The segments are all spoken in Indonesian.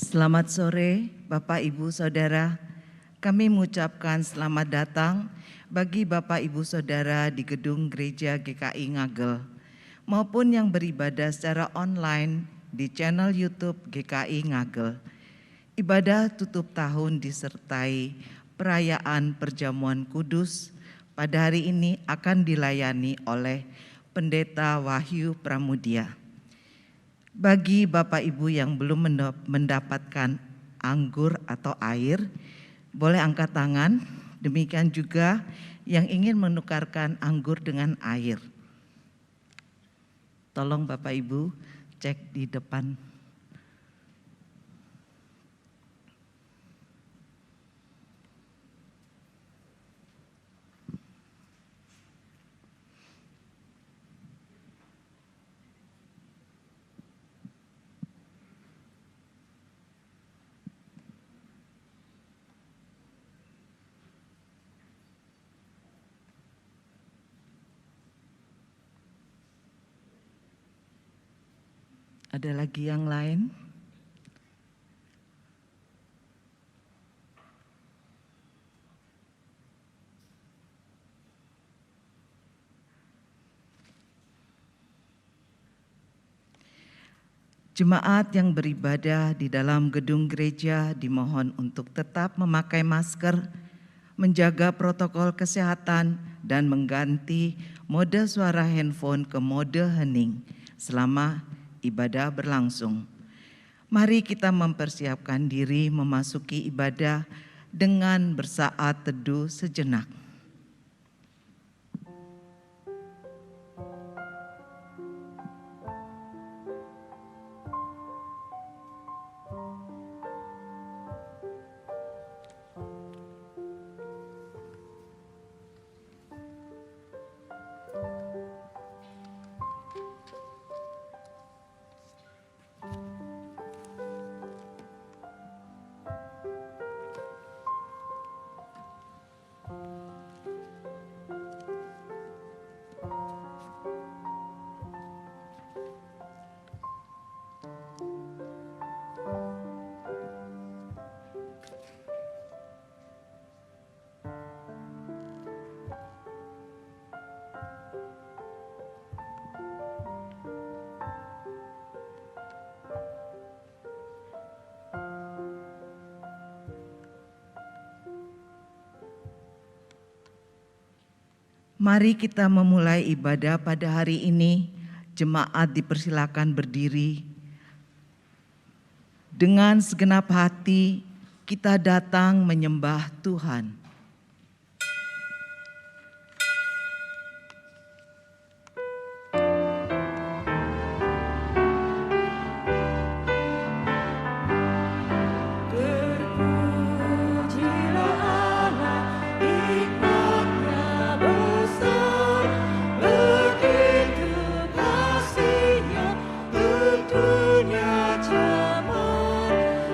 Selamat sore Bapak Ibu Saudara. Kami mengucapkan selamat datang bagi Bapak Ibu Saudara di gedung Gereja GKI Ngagel maupun yang beribadah secara online di channel YouTube GKI Ngagel. Ibadah tutup tahun disertai perayaan perjamuan kudus pada hari ini akan dilayani oleh Pendeta Wahyu Pramudia. Bagi Bapak Ibu yang belum mendapatkan anggur atau air, boleh angkat tangan. Demikian juga yang ingin menukarkan anggur dengan air. Tolong Bapak Ibu cek di depan. Ada lagi yang lain? Jemaat yang beribadah di dalam gedung gereja dimohon untuk tetap memakai masker, menjaga protokol kesehatan, dan mengganti mode suara handphone ke mode hening selama ibadah berlangsung. Mari kita mempersiapkan diri memasuki ibadah dengan bersaat teduh sejenak. Mari kita memulai ibadah pada hari ini. Jemaat dipersilakan berdiri. Dengan segenap hati kita datang menyembah Tuhan.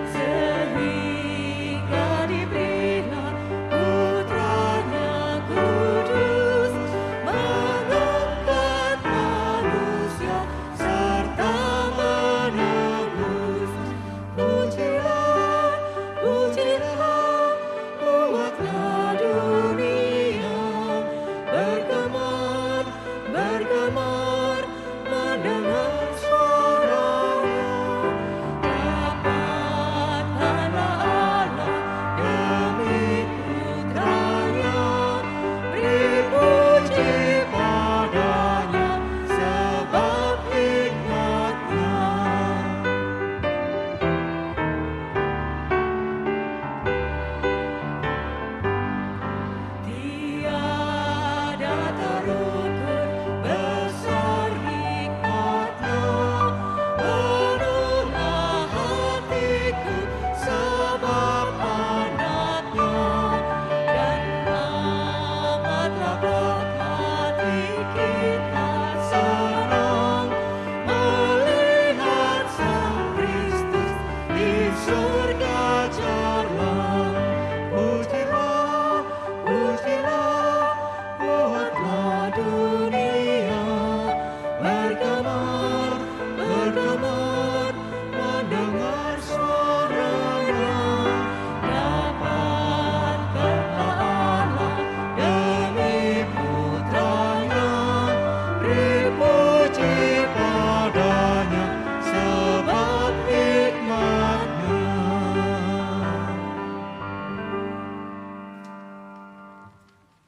Sehingga diberilah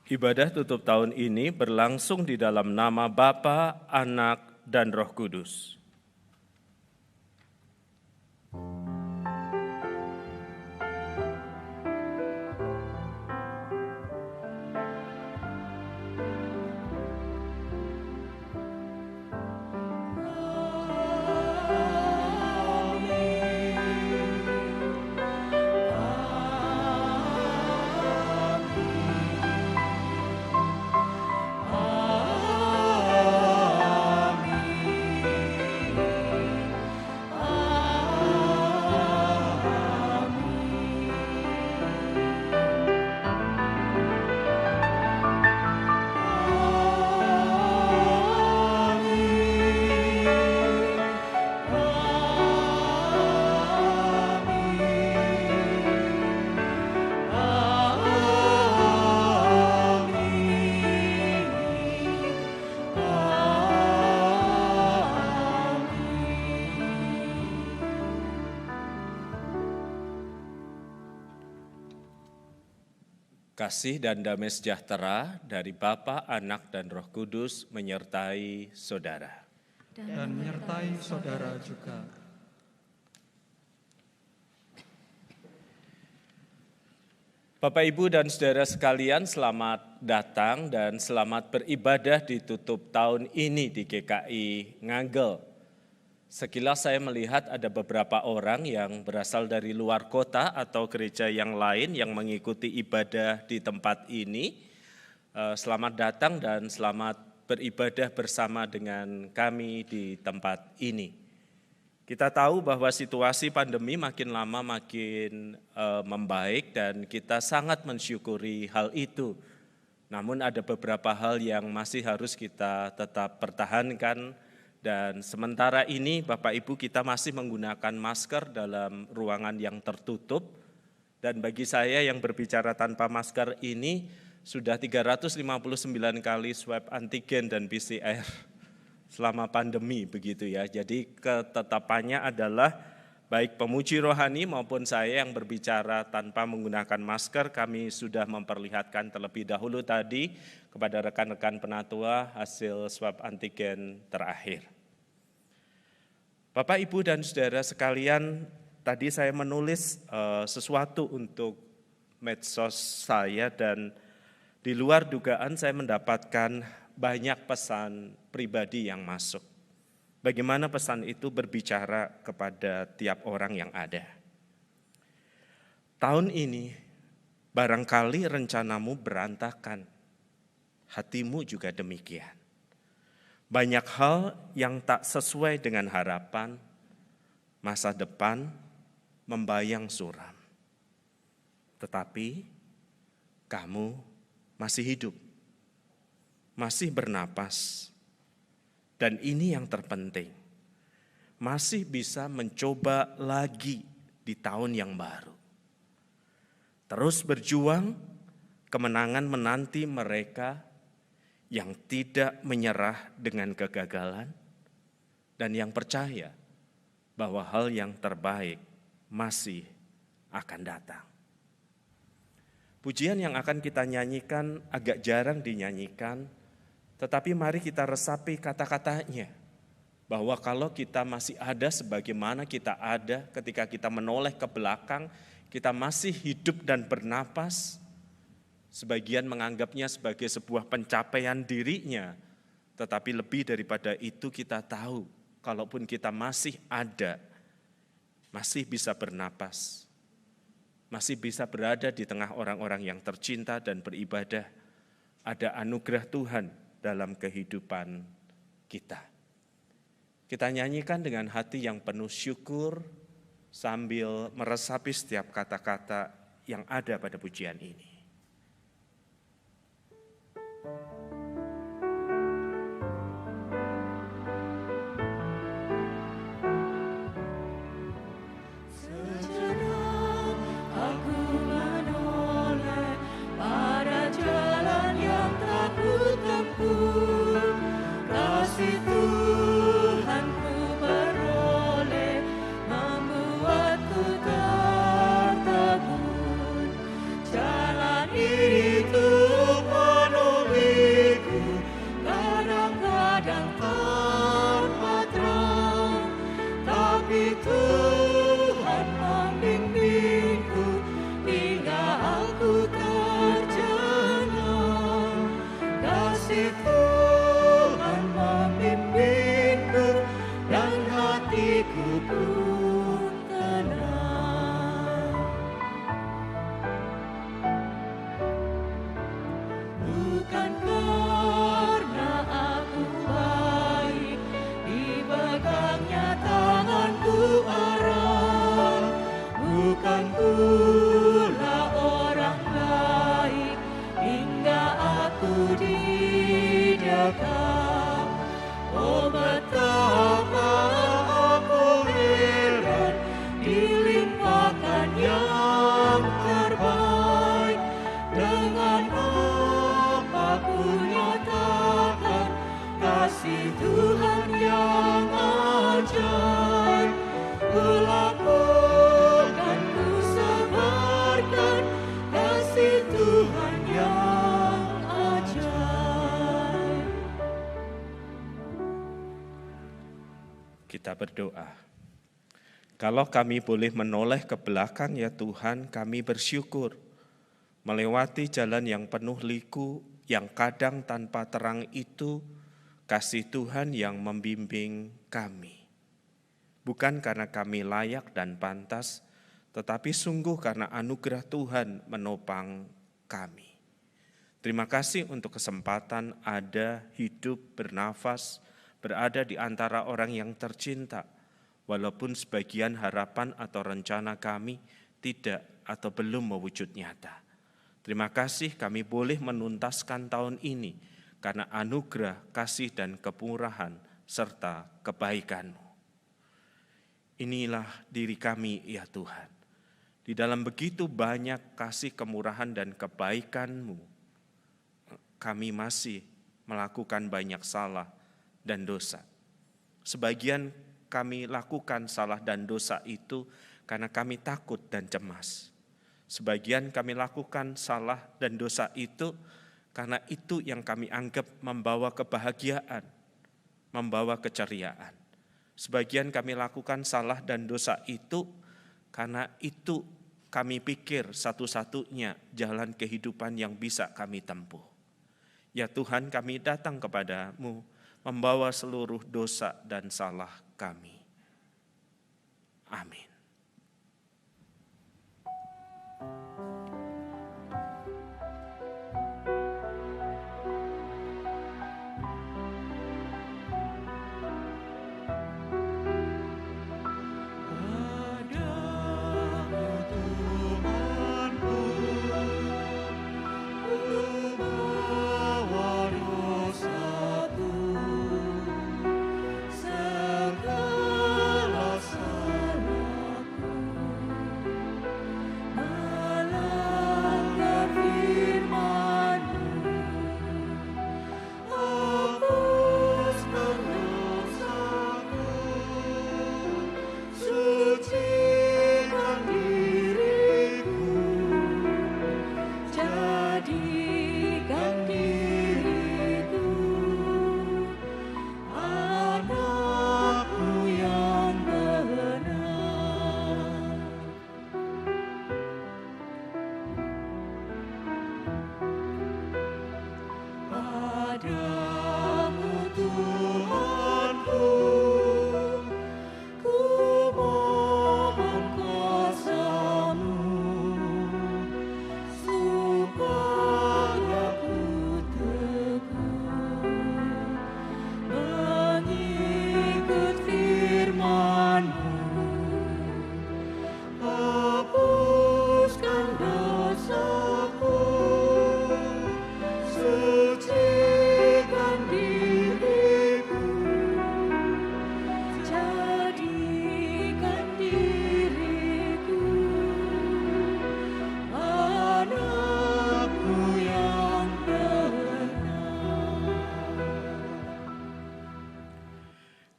Ibadah tutup tahun ini berlangsung di dalam nama Bapa, Anak, dan Roh Kudus. Kasih dan damai sejahtera dari Bapa, Anak, dan Roh Kudus menyertai saudara. Dan menyertai saudara juga. Bapak, Ibu, dan saudara sekalian, selamat datang dan selamat beribadah di tutup tahun ini di GKI Ngagel. Sekilas saya melihat ada beberapa orang yang berasal dari luar kota atau gereja yang lain yang mengikuti ibadah di tempat ini. Selamat datang dan selamat beribadah bersama dengan kami di tempat ini. Kita tahu bahwa situasi pandemi makin lama makin membaik dan kita sangat mensyukuri hal itu. Namun ada beberapa hal yang masih harus kita tetap pertahankan. Dan sementara ini Bapak Ibu kita masih menggunakan masker dalam ruangan yang tertutup. Dan bagi saya yang berbicara tanpa masker ini sudah 359 kali swab antigen dan PCR selama pandemi begitu ya. Jadi ketetapannya adalah baik pemuji rohani maupun saya yang berbicara tanpa menggunakan masker, kami sudah memperlihatkan terlebih dahulu tadi kepada rekan-rekan penatua hasil swab antigen terakhir. Bapak, Ibu, dan saudara sekalian, tadi saya menulis sesuatu untuk medsos saya dan di luar dugaan saya mendapatkan banyak pesan pribadi yang masuk. Bagaimana pesan itu berbicara kepada tiap orang yang ada. Tahun ini barangkali rencanamu berantakan, hatimu juga demikian. Banyak hal yang tak sesuai dengan harapan, masa depan membayang suram. Tetapi kamu masih hidup, masih bernapas, dan ini yang terpenting, masih bisa mencoba lagi di tahun yang baru. Terus berjuang, kemenangan menanti mereka yang tidak menyerah dengan kegagalan dan yang percaya bahwa hal yang terbaik masih akan datang. Pujian yang akan kita nyanyikan agak jarang dinyanyikan, tetapi mari kita resapi kata-katanya. Bahwa kalau kita masih ada sebagaimana kita ada ketika kita menoleh ke belakang, kita masih hidup dan bernapas. Sebagian menganggapnya sebagai sebuah pencapaian dirinya, tetapi lebih daripada itu kita tahu, kalaupun kita masih ada, masih bisa bernapas, masih bisa berada di tengah orang-orang yang tercinta dan beribadah, ada anugerah Tuhan dalam kehidupan kita. Kita nyanyikan dengan hati yang penuh syukur sambil meresapi setiap kata-kata yang ada pada pujian ini. Jalan itu Tuhan yang ajaib, ku lakukan, ku sebarkan kasih Tuhan yang ajaib. Kita berdoa. Kalau kami boleh menoleh ke belakang ya Tuhan, kami bersyukur. Melewati jalan yang penuh liku, yang kadang tanpa terang itu, kasih Tuhan yang membimbing kami. Bukan karena kami layak dan pantas, tetapi sungguh karena anugerah Tuhan menopang kami. Terima kasih untuk kesempatan ada, hidup, bernafas, berada di antara orang yang tercinta, walaupun sebagian harapan atau rencana kami tidak atau belum mewujud nyata. Terima kasih kami boleh menuntaskan tahun ini karena anugerah, kasih dan kemurahan serta kebaikan-Mu. Inilah diri kami ya Tuhan. Di dalam begitu banyak kasih, kemurahan dan kebaikan-Mu, kami masih melakukan banyak salah dan dosa. Sebagian kami lakukan salah dan dosa itu karena kami takut dan cemas. Sebagian kami lakukan salah dan dosa itu karena itu yang kami anggap membawa kebahagiaan, membawa keceriaan. Sebagian kami lakukan salah dan dosa itu karena itu kami pikir satu-satunya jalan kehidupan yang bisa kami tempuh. Ya Tuhan, kami datang kepada-Mu membawa seluruh dosa dan salah kami. Amin.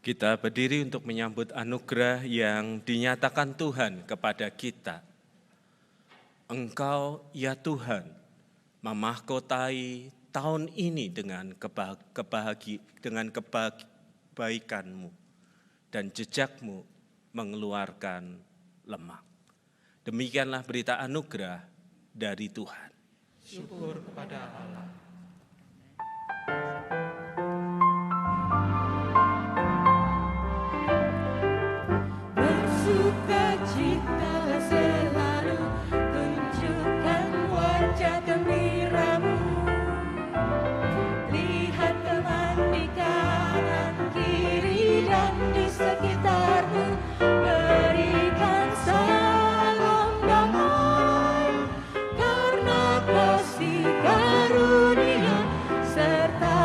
Kita berdiri untuk menyambut anugerah yang dinyatakan Tuhan kepada kita. Engkau, ya Tuhan, memahkotai tahun ini dengan kebaikan-Mu dan jejak-Mu mengeluarkan lemak. Demikianlah berita anugerah dari Tuhan. Syukur kepada Allah. Bersukacita selalu, tunjukkan wajah gembiramu. Lihat teman di kanan kiri dan di sekitarmu, berikan salam damai, karena kasih karunia serta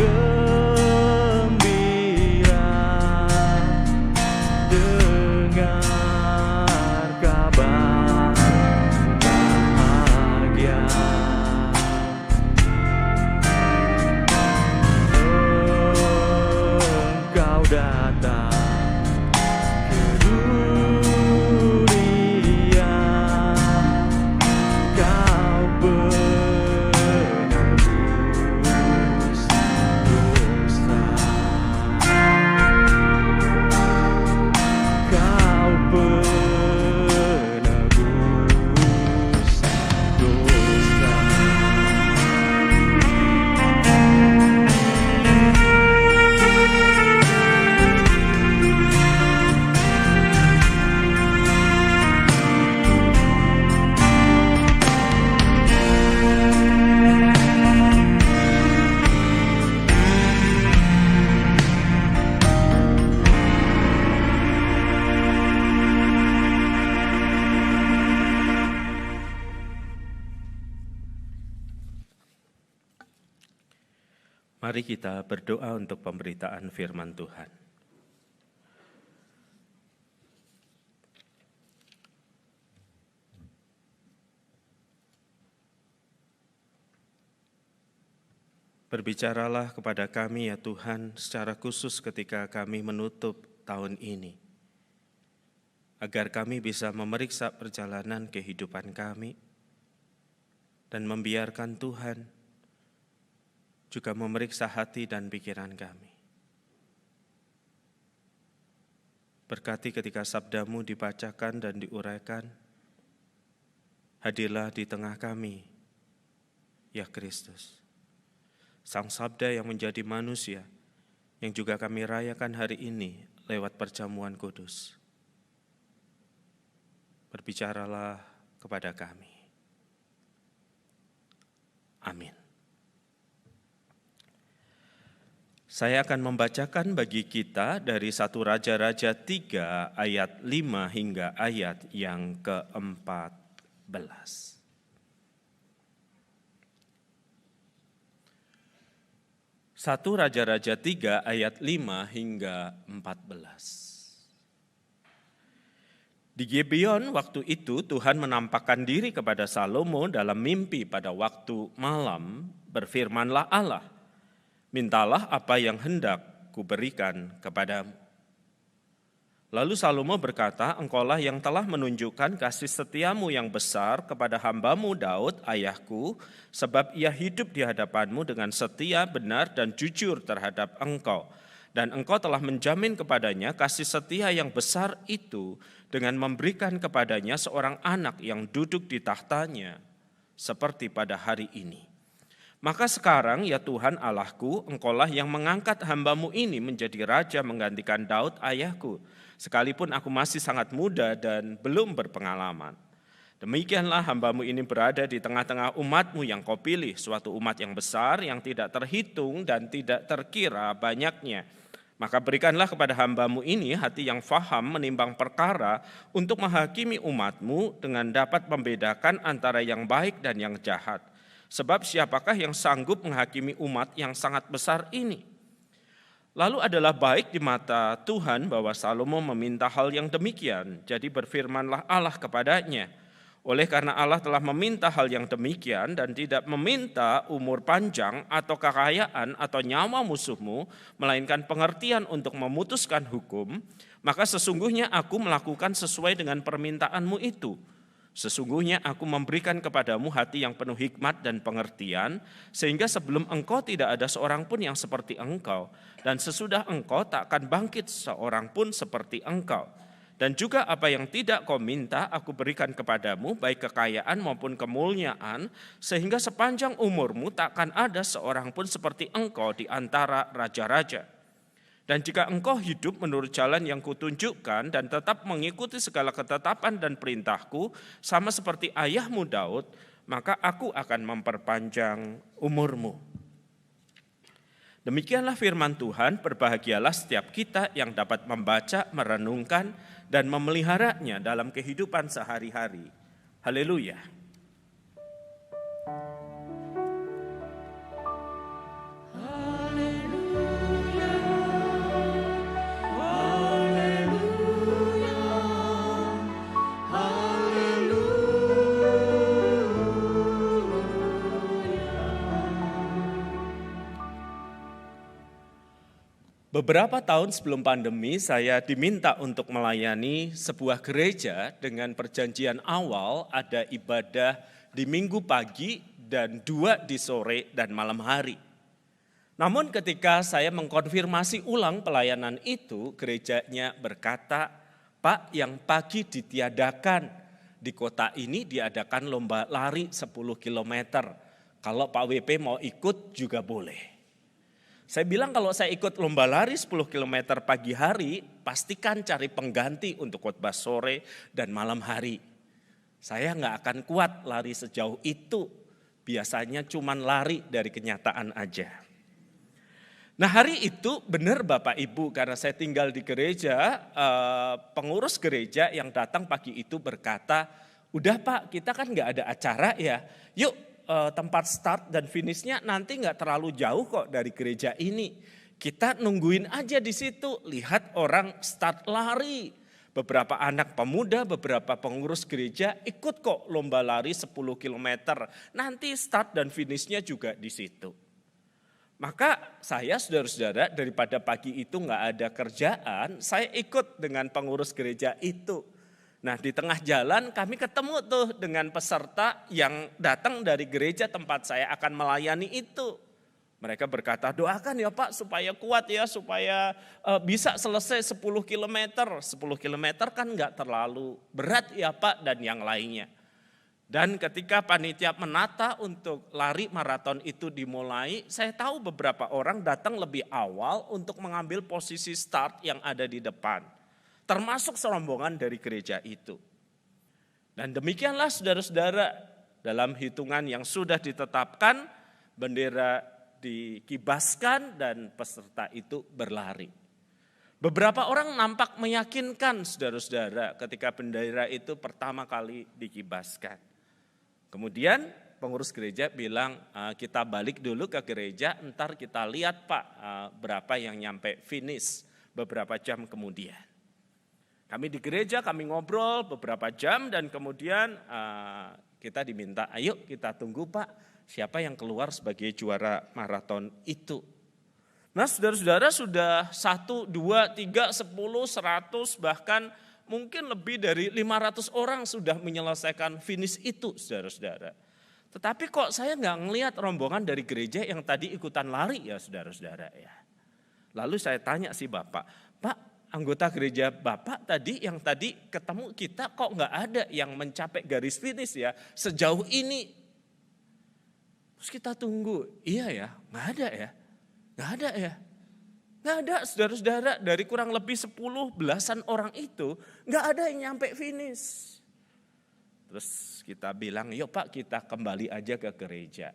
gembira dengar kabar bahagia. Engkau datang ke dunia, Kau penebus dosa, Kau penebus dosa. Mari kita berdoa untuk pemberitaan firman Tuhan. Berbicaralah kepada kami ya Tuhan secara khusus ketika kami menutup tahun ini, agar kami bisa memeriksa perjalanan kehidupan kami dan membiarkan Tuhan juga memeriksa hati dan pikiran kami. Berkati ketika sabdamu dibacakan dan diuraikan, hadirlah di tengah kami, ya Kristus. Sang Sabda yang menjadi manusia, yang juga kami rayakan hari ini lewat perjamuan kudus. Berbicaralah kepada kami. Amin. Saya akan membacakan bagi kita dari 1 Raja-Raja 3 ayat 5 hingga ayat yang ke-14. 1 Raja-Raja 3 ayat 5 hingga 14. Di Gibeon waktu itu Tuhan menampakkan diri kepada Salomo dalam mimpi pada waktu malam, berfirmanlah Allah, mintalah apa yang hendak kuberikan kepadamu. Lalu Salomo berkata, engkaulah yang telah menunjukkan kasih setiamu yang besar kepada hambamu Daud, ayahku, sebab ia hidup di hadapanmu dengan setia, benar, dan jujur terhadap engkau. Dan engkau telah menjamin kepadanya kasih setia yang besar itu dengan memberikan kepadanya seorang anak yang duduk di tahtanya, seperti pada hari ini. Maka sekarang ya Tuhan Allahku, engkaulah yang mengangkat hambamu ini menjadi raja menggantikan Daud ayahku, sekalipun aku masih sangat muda dan belum berpengalaman. Demikianlah hambamu ini berada di tengah-tengah umatmu yang kau pilih, suatu umat yang besar yang tidak terhitung dan tidak terkira banyaknya. Maka berikanlah kepada hambamu ini hati yang faham menimbang perkara untuk menghakimi umatmu dengan dapat membedakan antara yang baik dan yang jahat. Sebab siapakah yang sanggup menghakimi umat yang sangat besar ini? Lalu adalah baik di mata Tuhan bahwa Salomo meminta hal yang demikian. Jadi berfirmanlah Allah kepadanya, oleh karena Allah telah meminta hal yang demikian dan tidak meminta umur panjang atau kekayaan atau nyawa musuhmu, melainkan pengertian untuk memutuskan hukum, maka sesungguhnya aku melakukan sesuai dengan permintaanmu itu. Sesungguhnya aku memberikan kepadamu hati yang penuh hikmat dan pengertian, sehingga sebelum engkau tidak ada seorang pun yang seperti engkau, dan sesudah engkau tak akan bangkit seorang pun seperti engkau. Dan juga apa yang tidak kau minta aku berikan kepadamu, baik kekayaan maupun kemuliaan, sehingga sepanjang umurmu tak akan ada seorang pun seperti engkau di antara raja-raja. Dan jika engkau hidup menurut jalan yang kutunjukkan dan tetap mengikuti segala ketetapan dan perintahku, sama seperti ayahmu Daud, maka aku akan memperpanjang umurmu. Demikianlah firman Tuhan, berbahagialah setiap kita yang dapat membaca, merenungkan, dan memeliharanya dalam kehidupan sehari-hari. Haleluya. Haleluya. Beberapa tahun sebelum pandemi, saya diminta untuk melayani sebuah gereja dengan perjanjian awal ada ibadah di minggu pagi dan 2 di sore dan malam hari. Namun ketika saya mengkonfirmasi ulang pelayanan itu, gerejanya berkata, "Pak, yang pagi ditiadakan. Di kota ini diadakan lomba lari 10 km. Kalau Pak WP mau ikut juga boleh." Saya bilang kalau saya ikut lomba lari 10 km pagi hari, pastikan cari pengganti untuk khotbah sore dan malam hari. Saya nggak akan kuat lari sejauh itu, biasanya cuman lari dari kenyataan aja. Nah hari itu benar Bapak Ibu, karena saya tinggal di gereja, pengurus gereja yang datang pagi itu berkata, "Udah Pak, kita kan nggak ada acara ya, yuk tempat start dan finishnya nanti nggak terlalu jauh kok dari gereja ini. Kita nungguin aja di situ, lihat orang start lari." Beberapa anak pemuda, beberapa pengurus gereja ikut kok lomba lari 10 km. Nanti start dan finishnya juga di situ. Maka saya saudara-saudara daripada pagi itu nggak ada kerjaan, saya ikut dengan pengurus gereja itu. Nah di tengah jalan kami ketemu tuh dengan peserta yang datang dari gereja tempat saya akan melayani itu. Mereka berkata, "Doakan ya Pak supaya kuat ya, supaya bisa selesai 10 km. 10 km kan nggak terlalu berat ya Pak," dan yang lainnya. Dan ketika panitia menata untuk lari maraton itu dimulai, saya tahu beberapa orang datang lebih awal untuk mengambil posisi start yang ada di depan. Termasuk serombongan dari gereja itu. Dan demikianlah saudara-saudara, dalam hitungan yang sudah ditetapkan, bendera dikibaskan dan peserta itu berlari. Beberapa orang nampak meyakinkan saudara-saudara ketika bendera itu pertama kali dikibaskan. Kemudian pengurus gereja bilang, "Kita balik dulu ke gereja, ntar kita lihat Pak berapa yang nyampe finish." Beberapa jam kemudian. Kami di gereja, kami ngobrol beberapa jam dan kemudian kita diminta, "Ayo kita tunggu Pak, siapa yang keluar sebagai juara maraton itu." Nah saudara-saudara sudah 1, 2, 3, 10, 100 bahkan mungkin lebih dari 500 orang sudah menyelesaikan finish itu saudara-saudara. Tetapi kok saya nggak ngelihat rombongan dari gereja yang tadi ikutan lari ya saudara-saudara ya. Lalu saya tanya si Bapak, "Pak, anggota gereja Bapak tadi yang tadi ketemu kita kok nggak ada yang mencapai garis finish ya sejauh ini?" Terus kita tunggu, "Iya ya, nggak ada ya, nggak ada ya." Nggak ada saudara-saudara, dari kurang lebih 10 belasan orang itu nggak ada yang nyampe finish. Terus kita bilang, "Yuk Pak kita kembali aja ke gereja."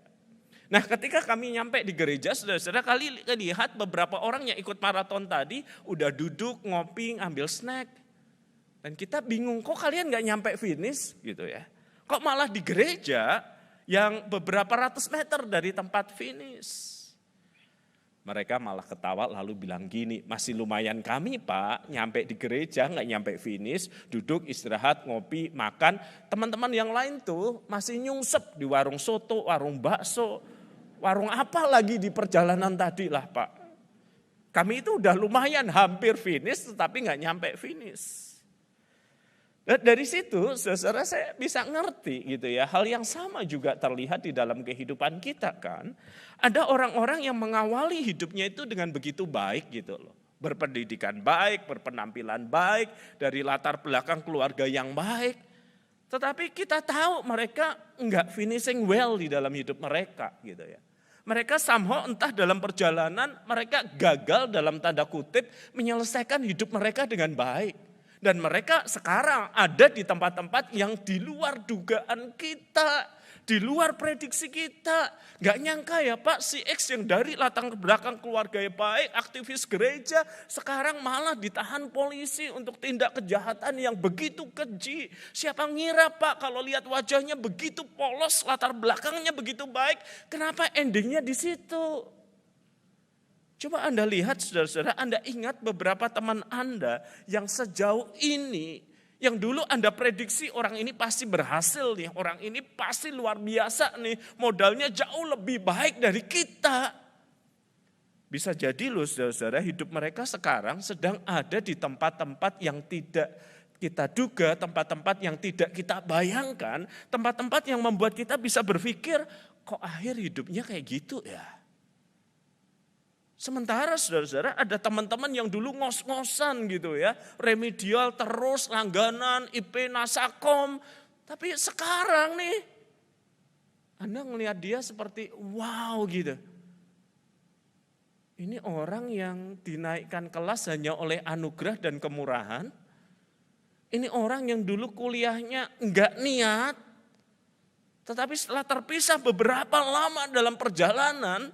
Nah ketika kami nyampe di gereja, saudara-saudara kali lihat beberapa orang yang ikut maraton tadi udah duduk, ngopi, ambil snack. Dan kita bingung, kok kalian gak nyampe finish gitu ya. Kok malah di gereja yang beberapa ratus meter dari tempat finish. Mereka malah ketawa lalu bilang gini, "Masih lumayan kami Pak, nyampe di gereja gak nyampe finish, duduk istirahat, ngopi, makan. Teman-teman yang lain tuh masih nyungsep di warung soto, warung bakso, warung apa lagi di perjalanan tadi lah Pak. Kami itu udah lumayan hampir finish tetapi gak nyampe finish." Dan dari situ saudara saya bisa ngerti gitu ya. Hal yang sama juga terlihat di dalam kehidupan kita kan. Ada orang-orang yang mengawali hidupnya itu dengan begitu baik gitu loh. Berpendidikan baik, berpenampilan baik, dari latar belakang keluarga yang baik. Tetapi kita tahu mereka enggak finishing well di dalam hidup mereka gitu ya. Mereka somehow entah dalam perjalanan mereka gagal dalam tanda kutip menyelesaikan hidup mereka dengan baik. Dan mereka sekarang ada di tempat-tempat yang di luar dugaan kita, di luar prediksi kita. Gak nyangka ya Pak, si X yang dari latar belakang keluarga yang baik, aktivis gereja, sekarang malah ditahan polisi untuk tindak kejahatan yang begitu keji. Siapa ngira Pak kalau lihat wajahnya begitu polos, latar belakangnya begitu baik, kenapa endingnya di situ? Coba Anda lihat saudara-saudara, Anda ingat beberapa teman Anda yang sejauh ini, yang dulu Anda prediksi orang ini pasti berhasil nih, orang ini pasti luar biasa nih, modalnya jauh lebih baik dari kita. Bisa jadi loh saudara-saudara, hidup mereka sekarang sedang ada di tempat-tempat yang tidak kita duga, tempat-tempat yang tidak kita bayangkan, tempat-tempat yang membuat kita bisa berpikir, kok akhir hidupnya kayak gitu ya. Sementara saudara-saudara ada teman-teman yang dulu ngos-ngosan gitu ya, remedial terus, langganan, IP, Nasakom. Tapi sekarang nih, Anda ngelihat dia seperti wow gitu. Ini orang yang dinaikkan kelas hanya oleh anugerah dan kemurahan. Ini orang yang dulu kuliahnya enggak niat. Tetapi setelah terpisah beberapa lama dalam perjalanan,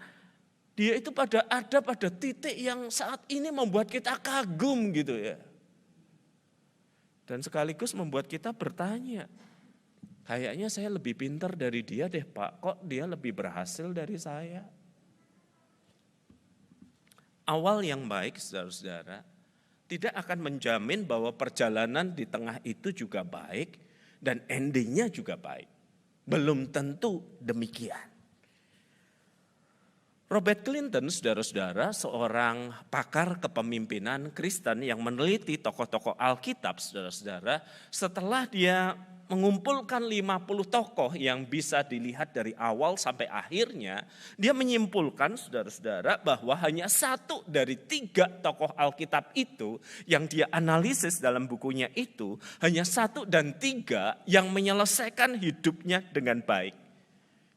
dia itu ada pada titik yang saat ini membuat kita kagum gitu ya. Dan sekaligus membuat kita bertanya, kayaknya saya lebih pintar dari dia deh Pak, kok dia lebih berhasil dari saya? Awal yang baik saudara-saudara tidak akan menjamin bahwa perjalanan di tengah itu juga baik dan endingnya juga baik. Belum tentu demikian. Robert Clinton, saudara-saudara, seorang pakar kepemimpinan Kristen yang meneliti tokoh-tokoh Alkitab, saudara-saudara, setelah dia mengumpulkan 50 tokoh yang bisa dilihat dari awal sampai akhirnya, dia menyimpulkan, saudara-saudara, bahwa hanya 1 dari 3 tokoh Alkitab itu yang dia analisis dalam bukunya itu, hanya 1 dan 3 yang menyelesaikan hidupnya dengan baik.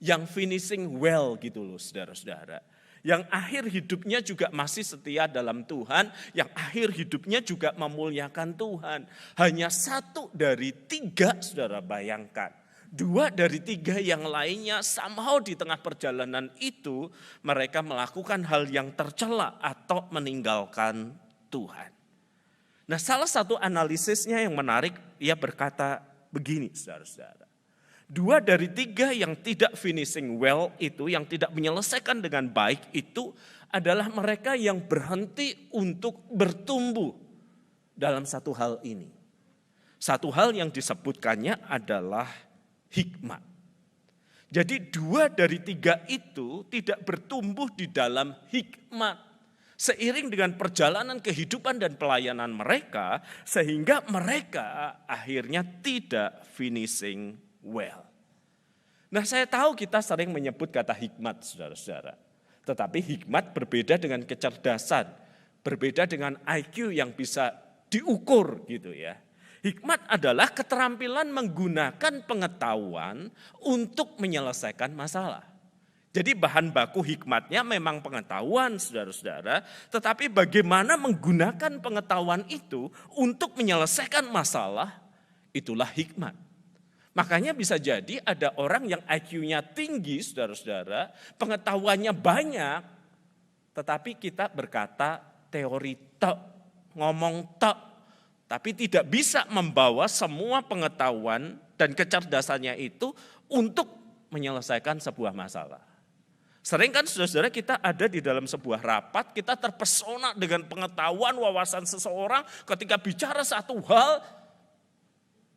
Yang finishing well gitu loh saudara-saudara. Yang akhir hidupnya juga masih setia dalam Tuhan. Yang akhir hidupnya juga memuliakan Tuhan. Hanya 1 dari 3 saudara bayangkan. 2 dari 3 yang lainnya somehow di tengah perjalanan itu mereka melakukan hal yang tercela atau meninggalkan Tuhan. Nah salah satu analisisnya yang menarik, ia berkata begini saudara-saudara. 2 dari 3 yang tidak finishing well itu, yang tidak menyelesaikan dengan baik itu adalah mereka yang berhenti untuk bertumbuh dalam satu hal ini. Satu hal yang disebutkannya adalah hikmat. Jadi 2 dari 3 itu tidak bertumbuh di dalam hikmat. Seiring dengan perjalanan kehidupan dan pelayanan mereka, sehingga mereka akhirnya tidak finishing well. Nah saya tahu kita sering menyebut kata hikmat saudara-saudara. Tetapi hikmat berbeda dengan kecerdasan. Berbeda dengan IQ yang bisa diukur gitu ya. Hikmat adalah keterampilan menggunakan pengetahuan untuk menyelesaikan masalah. Jadi bahan baku hikmatnya memang pengetahuan saudara-saudara. Tetapi bagaimana menggunakan pengetahuan itu untuk menyelesaikan masalah, itulah hikmat. Makanya bisa jadi ada orang yang IQ-nya tinggi, saudara-saudara, pengetahuannya banyak, tetapi kita berkata teori tok, ngomong tok, tapi tidak bisa membawa semua pengetahuan dan kecerdasannya itu untuk menyelesaikan sebuah masalah. Sering kan saudara-saudara kita ada di dalam sebuah rapat, kita terpesona dengan pengetahuan, wawasan seseorang ketika bicara satu hal,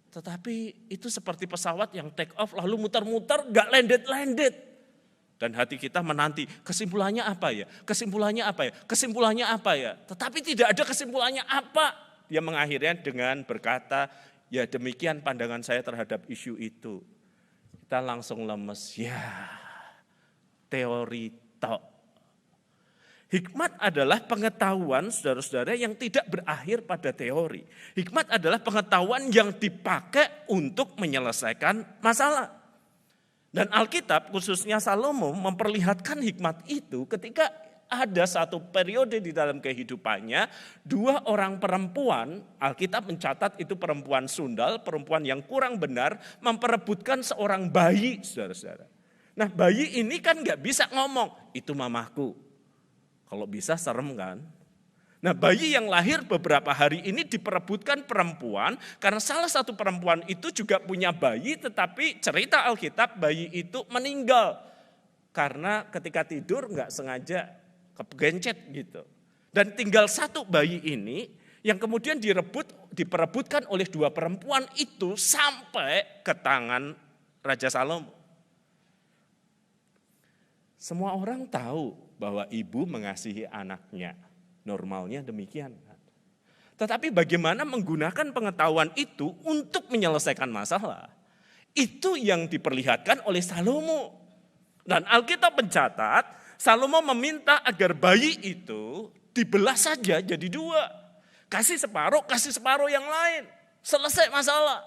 tetapi itu seperti pesawat yang take off lalu muter-muter gak landed-landed. Dan hati kita menanti kesimpulannya apa ya, kesimpulannya apa ya, kesimpulannya apa ya. Tetapi tidak ada kesimpulannya apa. Dia mengakhirinya dengan berkata, ya demikian pandangan saya terhadap isu itu. Kita langsung lemes, ya teori tok. Hikmat adalah pengetahuan saudara-saudara yang tidak berakhir pada teori. Hikmat adalah pengetahuan yang dipakai untuk menyelesaikan masalah. Dan Alkitab khususnya Salomo memperlihatkan hikmat itu ketika ada satu periode di dalam kehidupannya, 2 orang perempuan, Alkitab mencatat itu perempuan sundal, perempuan yang kurang benar, memperebutkan seorang bayi saudara-saudara. Nah bayi ini kan gak bisa ngomong, itu mamaku. Kalau bisa serem kan. Nah bayi yang lahir beberapa hari ini diperebutkan perempuan. Karena salah satu perempuan itu juga punya bayi. Tetapi cerita Alkitab bayi itu meninggal. Karena ketika tidur nggak sengaja kegencet gitu. Dan tinggal 1 bayi ini yang kemudian diperebutkan oleh 2 perempuan itu sampai ke tangan Raja Salomo. Semua orang tahu bahwa ibu mengasihi anaknya. Normalnya demikian. Tetapi bagaimana menggunakan pengetahuan itu untuk menyelesaikan masalah? Itu yang diperlihatkan oleh Salomo. Dan Alkitab mencatat, Salomo meminta agar bayi itu dibelah saja jadi dua. Kasih separuh yang lain. Selesai masalah.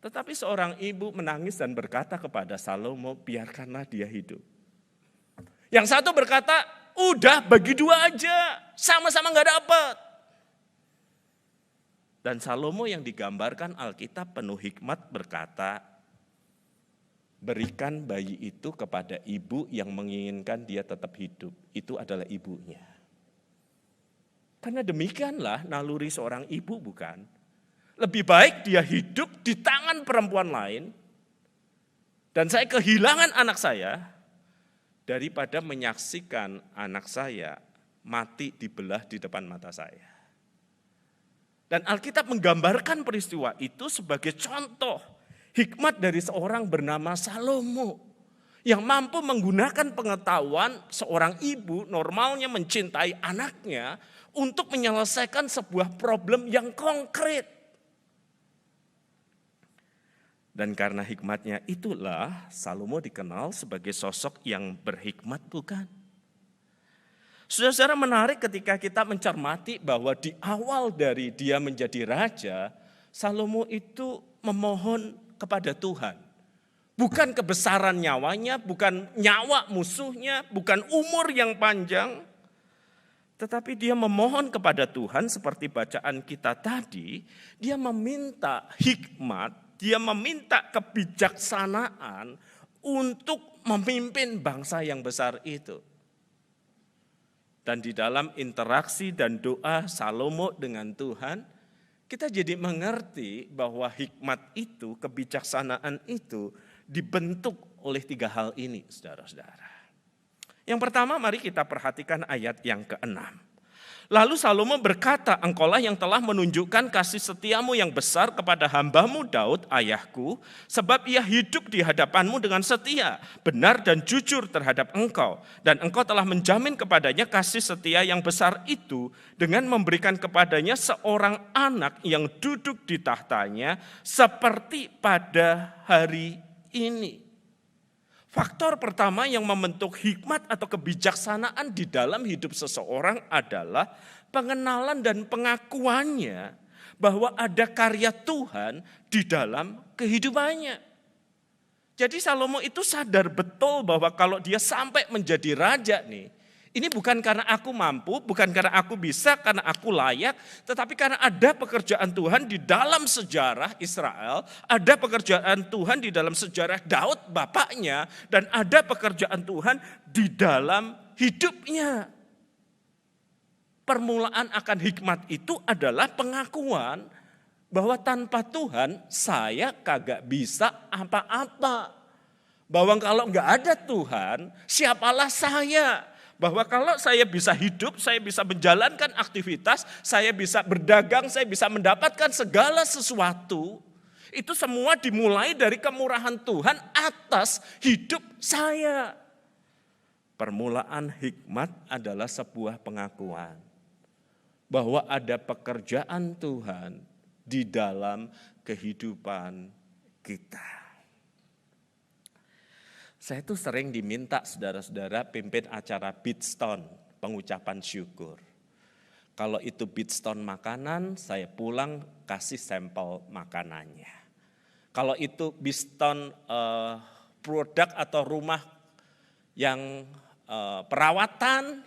Tetapi seorang ibu menangis dan berkata kepada Salomo, biarkanlah dia hidup. Yang satu berkata, udah bagi dua aja, sama-sama gak dapat. Dan Salomo yang digambarkan Alkitab penuh hikmat berkata, berikan bayi itu kepada ibu yang menginginkan dia tetap hidup. Itu adalah ibunya. Karena demikianlah naluri seorang ibu, bukan? Lebih baik dia hidup di tangan perempuan lain, dan saya kehilangan anak saya, daripada menyaksikan anak saya mati dibelah di depan mata saya. Dan Alkitab menggambarkan peristiwa itu sebagai contoh hikmat dari seorang bernama Salomo yang mampu menggunakan pengetahuan seorang ibu normalnya mencintai anaknya untuk menyelesaikan sebuah problem yang konkret. Dan karena hikmatnya itulah Salomo dikenal sebagai sosok yang berhikmat, bukan? Saudara-saudara, menarik ketika kita mencermati bahwa di awal dari dia menjadi raja, Salomo itu memohon kepada Tuhan. Bukan kebesaran nyawanya, bukan nyawa musuhnya, bukan umur yang panjang. Tetapi dia memohon kepada Tuhan seperti bacaan kita tadi, dia meminta hikmat, dia meminta kebijaksanaan untuk memimpin bangsa yang besar itu. Dan di dalam interaksi dan doa Salomo dengan Tuhan, kita jadi mengerti bahwa hikmat itu, kebijaksanaan itu dibentuk oleh 3 hal ini, saudara-saudara. Yang pertama, mari kita perhatikan ayat yang ke-6. Lalu Salomo berkata, engkaulah yang telah menunjukkan kasih setiamu yang besar kepada hambamu Daud, ayahku, sebab ia hidup di hadapanmu dengan setia, benar dan jujur terhadap engkau. Dan engkau telah menjamin kepadanya kasih setia yang besar itu dengan memberikan kepadanya seorang anak yang duduk di tahtanya seperti pada hari ini. Faktor pertama yang membentuk hikmat atau kebijaksanaan di dalam hidup seseorang adalah pengenalan dan pengakuannya bahwa ada karya Tuhan di dalam kehidupannya. Jadi Salomo itu sadar betul bahwa kalau dia sampai menjadi raja nih, ini bukan karena aku mampu, bukan karena aku bisa, karena aku layak, tetapi karena ada pekerjaan Tuhan di dalam sejarah Israel, ada pekerjaan Tuhan di dalam sejarah Daud bapaknya, dan ada pekerjaan Tuhan di dalam hidupnya. Permulaan akan hikmat itu adalah pengakuan bahwa tanpa Tuhan saya kagak bisa apa-apa. Bahwa kalau nggak ada Tuhan, siapalah saya? Bahwa kalau saya bisa hidup, saya bisa menjalankan aktivitas, saya bisa berdagang, saya bisa mendapatkan segala sesuatu. Itu semua dimulai dari kemurahan Tuhan atas hidup saya. Permulaan hikmat adalah sebuah pengakuan bahwa ada pekerjaan Tuhan di dalam kehidupan kita. Saya tuh sering diminta saudara-saudara pimpin acara Beatstone, pengucapan syukur. Kalau itu Beatstone makanan, saya pulang kasih sampel makanannya. Kalau itu Beatstone produk atau rumah yang perawatan,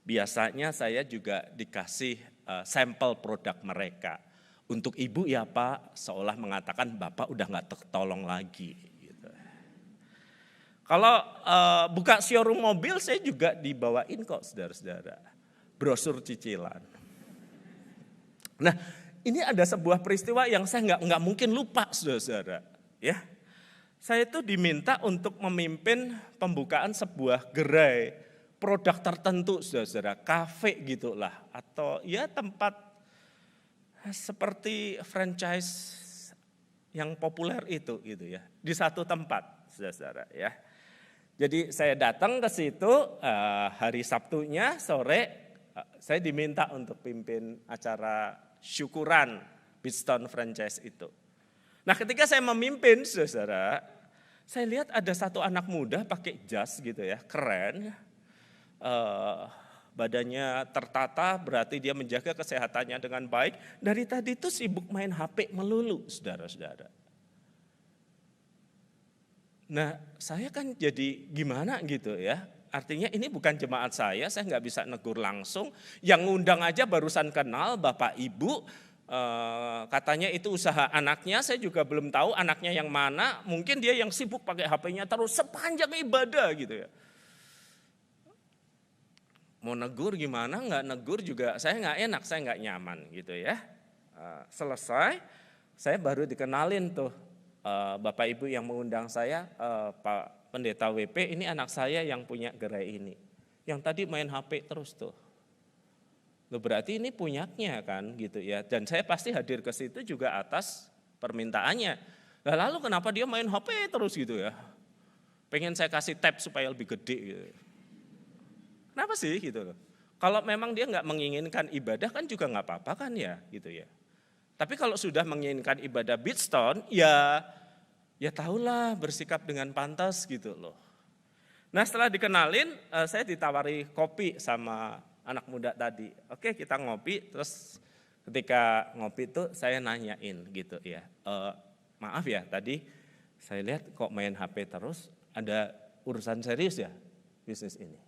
biasanya saya juga dikasih sampel produk mereka. Untuk ibu ya Pak, seolah mengatakan Bapak udah gak tertolong lagi. Kalau buka showroom mobil saya juga dibawain kok saudara-saudara, brosur cicilan. Nah ini ada sebuah peristiwa yang saya nggak mungkin lupa saudara-saudara. Ya, saya itu diminta untuk memimpin pembukaan sebuah gerai produk tertentu saudara-saudara, kafe gitulah atau ya tempat seperti franchise yang populer itu gitu ya di satu tempat saudara-saudara ya. Jadi saya datang ke situ hari Sabtunya sore, saya diminta untuk pimpin acara syukuran Bridgestone franchise itu. Nah ketika saya memimpin, saudara, saya lihat ada satu anak muda pakai jas gitu ya, keren. Badannya tertata, berarti dia menjaga kesehatannya dengan baik. Dari tadi itu sibuk main HP melulu, saudara-saudara. Nah saya kan jadi gimana gitu ya. Artinya ini bukan jemaat saya nggak bisa negur langsung. Yang ngundang aja barusan kenal Bapak Ibu. Katanya itu usaha anaknya, saya juga belum tahu anaknya yang mana. Mungkin dia yang sibuk pakai HP-nya terus sepanjang ibadah gitu ya. Mau negur gimana, nggak negur juga saya nggak enak, saya nggak nyaman gitu ya. Selesai, saya baru dikenalin tuh Bapak Ibu yang mengundang saya, Pak Pendeta WP, ini anak saya yang punya gerai ini. Yang tadi main HP terus tuh. Loh berarti ini punyanya kan gitu ya. Dan saya pasti hadir ke situ juga atas permintaannya. Nah, lalu kenapa dia main HP terus gitu ya? Pengen saya kasih tab supaya lebih gede gitu. Kenapa sih gitu loh? Kalau memang dia nggak menginginkan ibadah kan juga nggak apa-apa kan ya gitu ya. Tapi kalau sudah menginginkan ibadah Bridgestone ya tahulah bersikap dengan pantas gitu loh. Nah setelah dikenalin saya ditawari kopi sama anak muda tadi. Oke kita ngopi, terus ketika ngopi tuh saya nanyain gitu ya. Maaf ya tadi saya lihat kok main HP terus, ada urusan serius ya bisnis ini.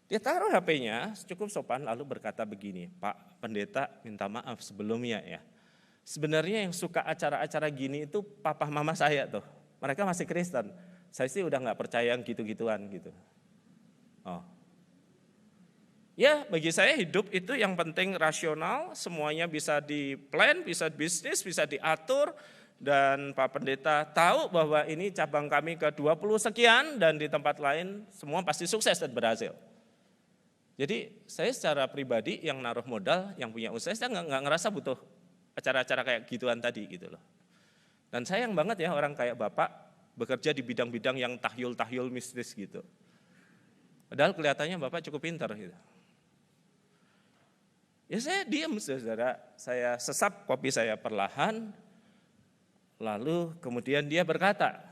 Dia taruh HP-nya cukup sopan lalu berkata begini, Pak Pendeta minta maaf sebelumnya ya. Sebenarnya yang suka acara-acara gini itu papa mama saya tuh. Mereka masih Kristen. Saya sih udah gak percaya yang gitu-gituan gitu. Oh. Ya bagi saya hidup itu yang penting rasional, semuanya bisa di-plan, bisa bisnis, bisa diatur. Dan Pak Pendeta tahu bahwa ini cabang kami ke 20 sekian dan di tempat lain semua pasti sukses dan berhasil. Jadi saya secara pribadi yang naruh modal, yang punya usaha, saya nggak ngerasa butuh acara-acara kayak gituan tadi gitu loh. Dan sayang banget ya orang kayak Bapak bekerja di bidang-bidang yang tahyul-tahyul mistis gitu. Padahal kelihatannya Bapak cukup pintar gitu. Ya saya diam saudara, saya sesap kopi saya perlahan, lalu kemudian dia berkata,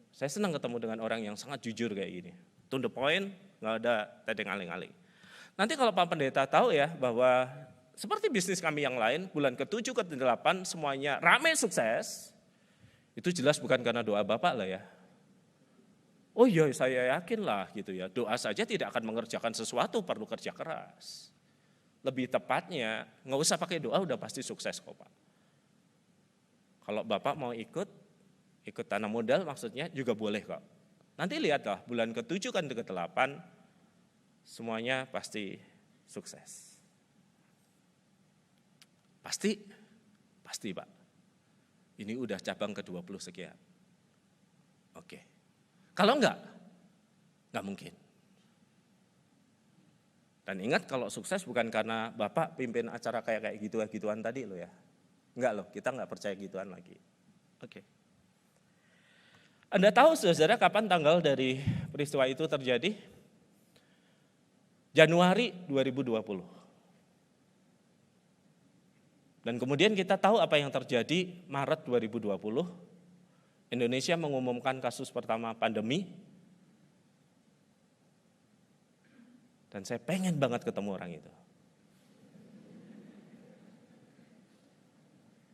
saya senang ketemu dengan orang yang sangat jujur kayak gini. To the point, nggak ada tedeng aling-aling. Nanti kalau Pak Pendeta tahu ya bahwa seperti bisnis kami yang lain, bulan ke-7, ke-8 semuanya rame sukses, itu jelas bukan karena doa Bapak lah ya. Oh iya saya yakin lah gitu ya, doa saja tidak akan mengerjakan sesuatu, perlu kerja keras. Lebih tepatnya nggak usah pakai doa udah pasti sukses kok Pak. Kalau Bapak mau ikut tanam modal maksudnya juga boleh kok. Nanti lihatlah bulan ke-7 kan ke-8 semuanya pasti sukses. Pasti Pak. Ini udah cabang ke-20 sekian. Oke. Kalau enggak mungkin. Dan ingat kalau sukses bukan karena Bapak pimpin acara kayak gitu-gituan tadi loh ya. Enggak loh, kita enggak percaya gituan lagi. Oke. Anda tahu saudara kapan tanggal dari peristiwa itu terjadi? Januari 2020. Dan kemudian kita tahu apa yang terjadi Maret 2020. Indonesia mengumumkan kasus pertama pandemi. Dan saya pengen banget ketemu orang itu.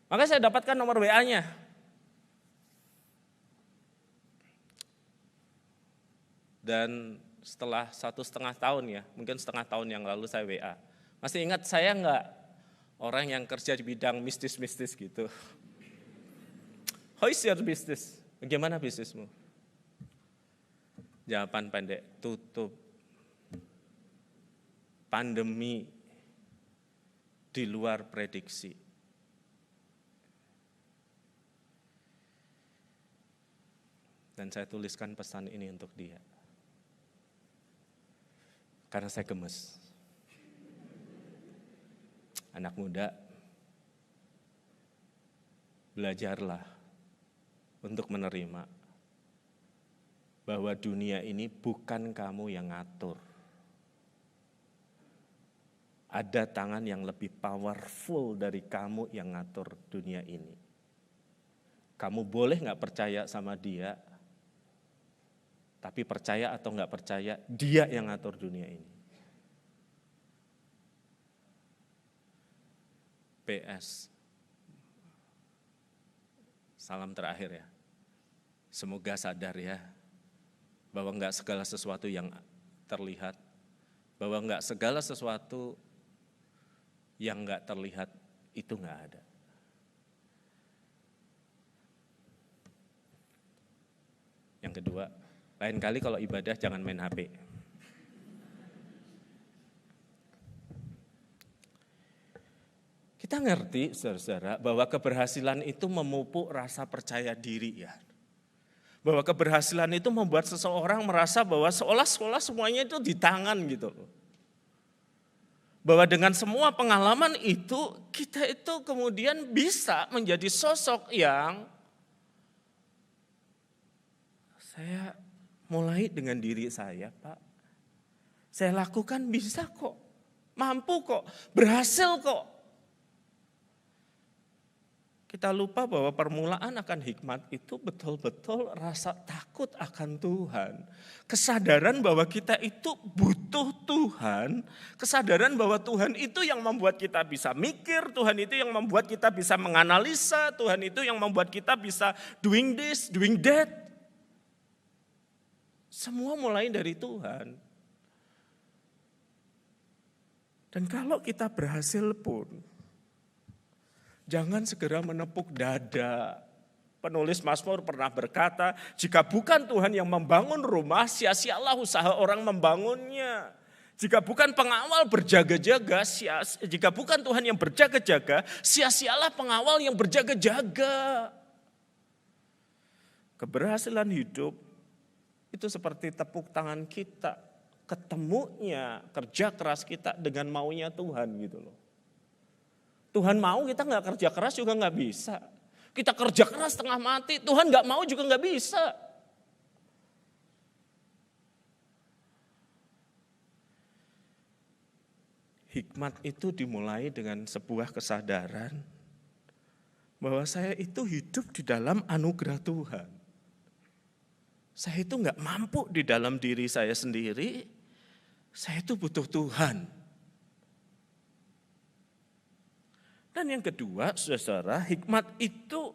Maka saya dapatkan nomor WA-nya. Dan setelah 1,5 tahun ya, mungkin setengah tahun yang lalu saya WA. Masih ingat saya enggak orang yang kerja di bidang mistis-mistis gitu. How is your business? Bagaimana bisnismu? Jawaban pendek, tutup. Pandemi di luar prediksi. Dan saya tuliskan pesan ini untuk dia. Karena saya gemes. Anak muda, belajarlah untuk menerima bahwa dunia ini bukan kamu yang ngatur. Ada tangan yang lebih powerful dari kamu yang ngatur dunia ini. Kamu boleh gak percaya sama dia, tapi percaya atau gak percaya, dia yang ngatur dunia ini. PS, salam terakhir ya. Semoga sadar ya, bahwa gak segala sesuatu yang terlihat, bahwa gak segala sesuatu yang gak terlihat itu gak ada. Yang kedua, lain kali kalau ibadah jangan main HP. Kita ngerti saudara-saudara bahwa keberhasilan itu memupuk rasa percaya diri ya. Bahwa keberhasilan itu membuat seseorang merasa bahwa seolah-olah semuanya itu di tangan gitu loh. Bahwa dengan semua pengalaman itu, kita itu kemudian bisa menjadi sosok yang saya mulai dengan diri saya, Pak. Saya lakukan bisa kok, mampu kok, berhasil kok. Kita lupa bahwa permulaan akan hikmat itu betul-betul rasa takut akan Tuhan. Kesadaran bahwa kita itu butuh Tuhan. Kesadaran bahwa Tuhan itu yang membuat kita bisa mikir. Tuhan itu yang membuat kita bisa menganalisa. Tuhan itu yang membuat kita bisa doing this, doing that. Semua mulai dari Tuhan. Dan kalau kita berhasil pun, jangan segera menepuk dada. Penulis Mazmur pernah berkata, jika bukan Tuhan yang membangun rumah, sia-sialah usaha orang membangunnya. Jika bukan pengawal berjaga-jaga, jika bukan Tuhan yang berjaga-jaga, sia-sialah pengawal yang berjaga-jaga. Keberhasilan hidup itu seperti tepuk tangan kita, ketemunya kerja keras kita dengan maunya Tuhan gitu loh. Tuhan mau kita nggak kerja keras juga nggak bisa. Kita kerja keras setengah mati, Tuhan nggak mau juga nggak bisa. Hikmat itu dimulai dengan sebuah kesadaran bahwa saya itu hidup di dalam anugerah Tuhan. Saya itu nggak mampu di dalam diri saya sendiri, saya itu butuh Tuhan. Dan yang kedua, saudara, hikmat itu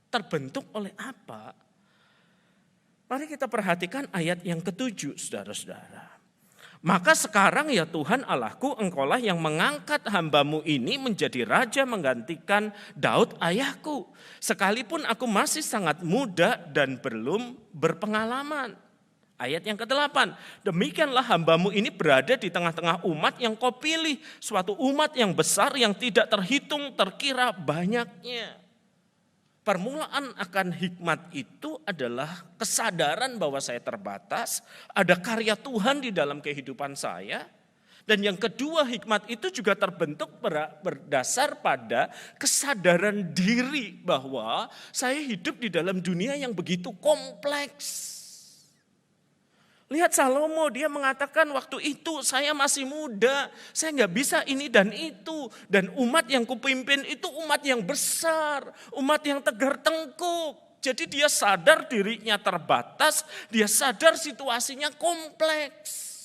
terbentuk oleh apa? Mari kita perhatikan ayat yang ke-7, saudara-saudara. Maka sekarang ya Tuhan Allahku, Engkaulah yang mengangkat hamba-Mu ini menjadi raja menggantikan Daud ayahku. Sekalipun aku masih sangat muda dan belum berpengalaman. Ayat yang ke-8, demikianlah hamba-Mu ini berada di tengah-tengah umat yang Kau pilih. Suatu umat yang besar yang tidak terhitung terkira banyaknya. Permulaan akan hikmat itu adalah kesadaran bahwa saya terbatas. Ada karya Tuhan di dalam kehidupan saya. Dan yang kedua, hikmat itu juga terbentuk berdasar pada kesadaran diri bahwa saya hidup di dalam dunia yang begitu kompleks. Lihat Salomo, dia mengatakan waktu itu saya masih muda, saya nggak bisa ini dan itu. Dan umat yang kupimpin itu umat yang besar, umat yang tegar tengkuk. Jadi dia sadar dirinya terbatas, dia sadar situasinya kompleks.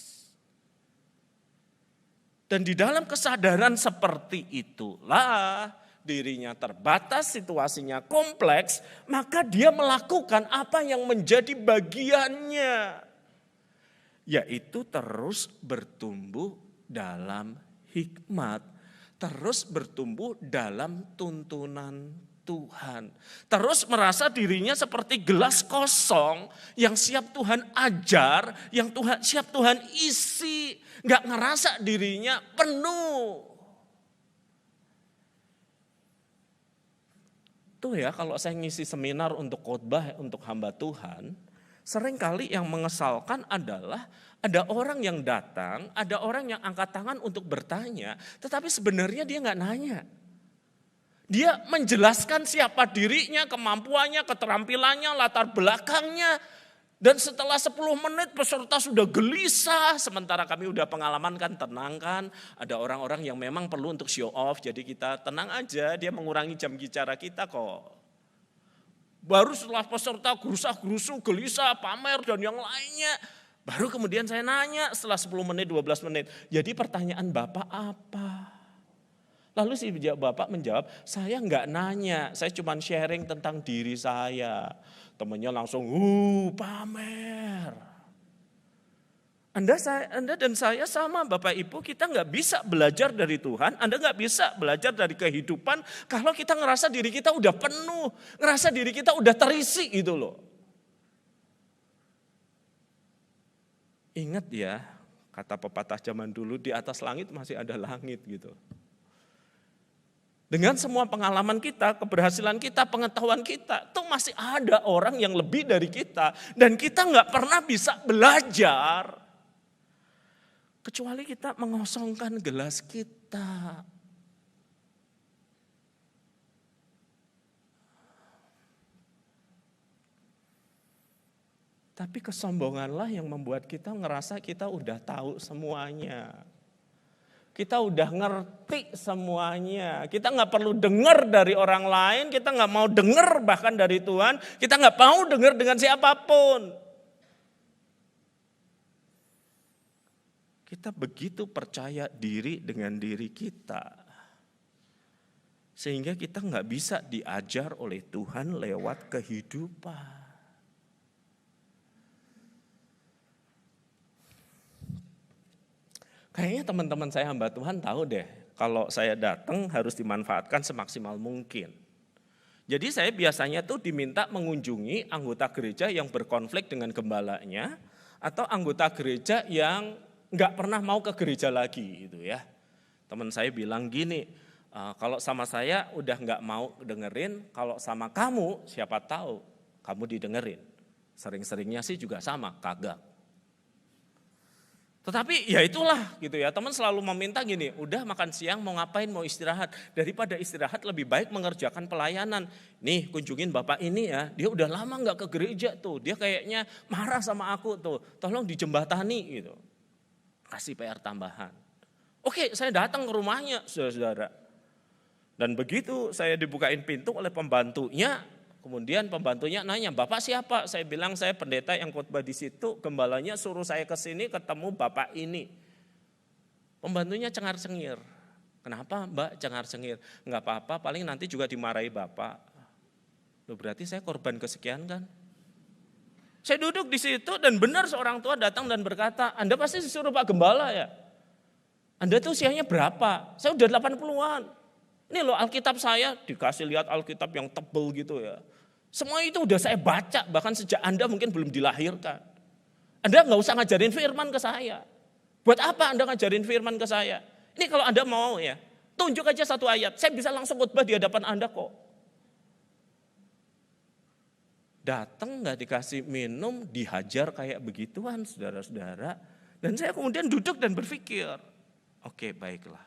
Dan di dalam kesadaran seperti itulah dirinya terbatas, situasinya kompleks, maka dia melakukan apa yang menjadi bagiannya. Yaitu terus bertumbuh dalam hikmat, terus bertumbuh dalam tuntunan Tuhan. Terus merasa dirinya seperti gelas kosong yang siap Tuhan ajar, yang siap Tuhan isi. Gak ngerasa dirinya penuh. Tuh ya, kalau saya ngisi seminar untuk khotbah untuk hamba Tuhan, seringkali yang mengesalkan adalah ada orang yang datang, ada orang yang angkat tangan untuk bertanya, tetapi sebenarnya dia nggak nanya. Dia menjelaskan siapa dirinya, kemampuannya, keterampilannya, latar belakangnya, Dan setelah 10 menit peserta sudah gelisah, sementara kami udah pengalaman kan, tenang kan. Ada orang-orang yang memang perlu untuk show off, jadi kita tenang aja, dia mengurangi jam bicara kita kok. Baru setelah peserta gerusah-gerusu, gelisah, pamer dan yang lainnya. Baru kemudian saya nanya setelah 10 menit, 12 menit. Jadi pertanyaan Bapak apa? Lalu si Bapak menjawab, saya enggak nanya, saya cuma sharing tentang diri saya. Temannya langsung, pamer. Anda dan saya sama Bapak Ibu, kita nggak bisa belajar dari Tuhan, Anda nggak bisa belajar dari kehidupan kalau kita ngerasa diri kita udah penuh, ngerasa diri kita udah terisi gitu loh. Ingat ya, kata pepatah zaman dulu, di atas langit masih ada langit gitu. Dengan semua pengalaman kita, keberhasilan kita, pengetahuan kita, tuh masih ada orang yang lebih dari kita. Dan kita nggak pernah bisa belajar. Kecuali kita mengosongkan gelas kita. Tapi kesombonganlah yang membuat kita ngerasa kita udah tahu semuanya. Kita udah ngerti semuanya. Kita nggak perlu dengar dari orang lain. Kita nggak mau dengar bahkan dari Tuhan. Kita nggak mau dengar dengan siapapun. Kita begitu percaya diri dengan diri kita. Sehingga kita nggak bisa diajar oleh Tuhan lewat kehidupan. Kayaknya teman-teman saya hamba Tuhan tahu deh, kalau saya datang harus dimanfaatkan semaksimal mungkin. Jadi saya biasanya tuh diminta mengunjungi anggota gereja yang berkonflik dengan gembalanya, atau anggota gereja yang nggak pernah mau ke gereja lagi gitu ya. Teman saya bilang gini, kalau sama saya udah nggak mau dengerin, kalau sama kamu siapa tahu kamu didengerin. Sering-seringnya sih juga sama, kagak. Tetapi ya itulah gitu ya, teman selalu meminta gini, udah makan siang mau ngapain, mau istirahat. Daripada istirahat lebih baik mengerjakan pelayanan. Nih kunjungin Bapak ini ya, dia udah lama gak ke gereja tuh, dia kayaknya marah sama aku tuh, tolong dijembatani gitu. Kasih PR tambahan. Oke, saya datang ke rumahnya saudara-saudara. Dan begitu saya dibukain pintu oleh pembantunya, kemudian pembantunya nanya, Bapak siapa? Saya bilang saya pendeta yang khotbah di situ, gembalanya suruh saya ke sini ketemu Bapak ini. Pembantunya cengar-cengir. Kenapa Mbak cengar-cengir? Enggak apa-apa, paling nanti juga dimarahi Bapak. Loh, berarti saya korban kesekian kan? Saya duduk di situ dan benar seorang tua datang dan berkata, Anda pasti disuruh Pak Gembala ya? Anda tuh usianya berapa? Saya udah 80-an. Ini loh Alkitab saya, dikasih lihat Alkitab yang tebel gitu ya. Semua itu udah saya baca, bahkan sejak Anda mungkin belum dilahirkan. Anda nggak usah ngajarin firman ke saya. Buat apa Anda ngajarin firman ke saya? Ini kalau Anda mau ya, tunjuk aja satu ayat, saya bisa langsung khotbah di hadapan Anda kok. Datang nggak dikasih minum, dihajar kayak begituan saudara-saudara. Dan saya kemudian duduk dan berpikir, oke baiklah.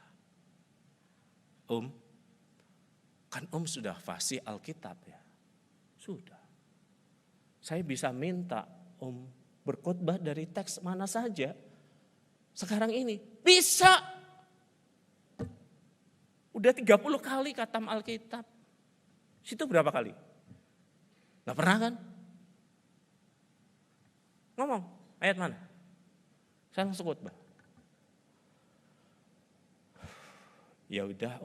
Kan sudah fasih Alkitab ya. Sudah. Saya bisa minta berkhotbah dari teks mana saja. Sekarang ini bisa. Udah 30 kali khatam Alkitab. Situ berapa kali? Gak pernah kan? Ngomong, ayat mana? Saya langsung khotbah. Ya udah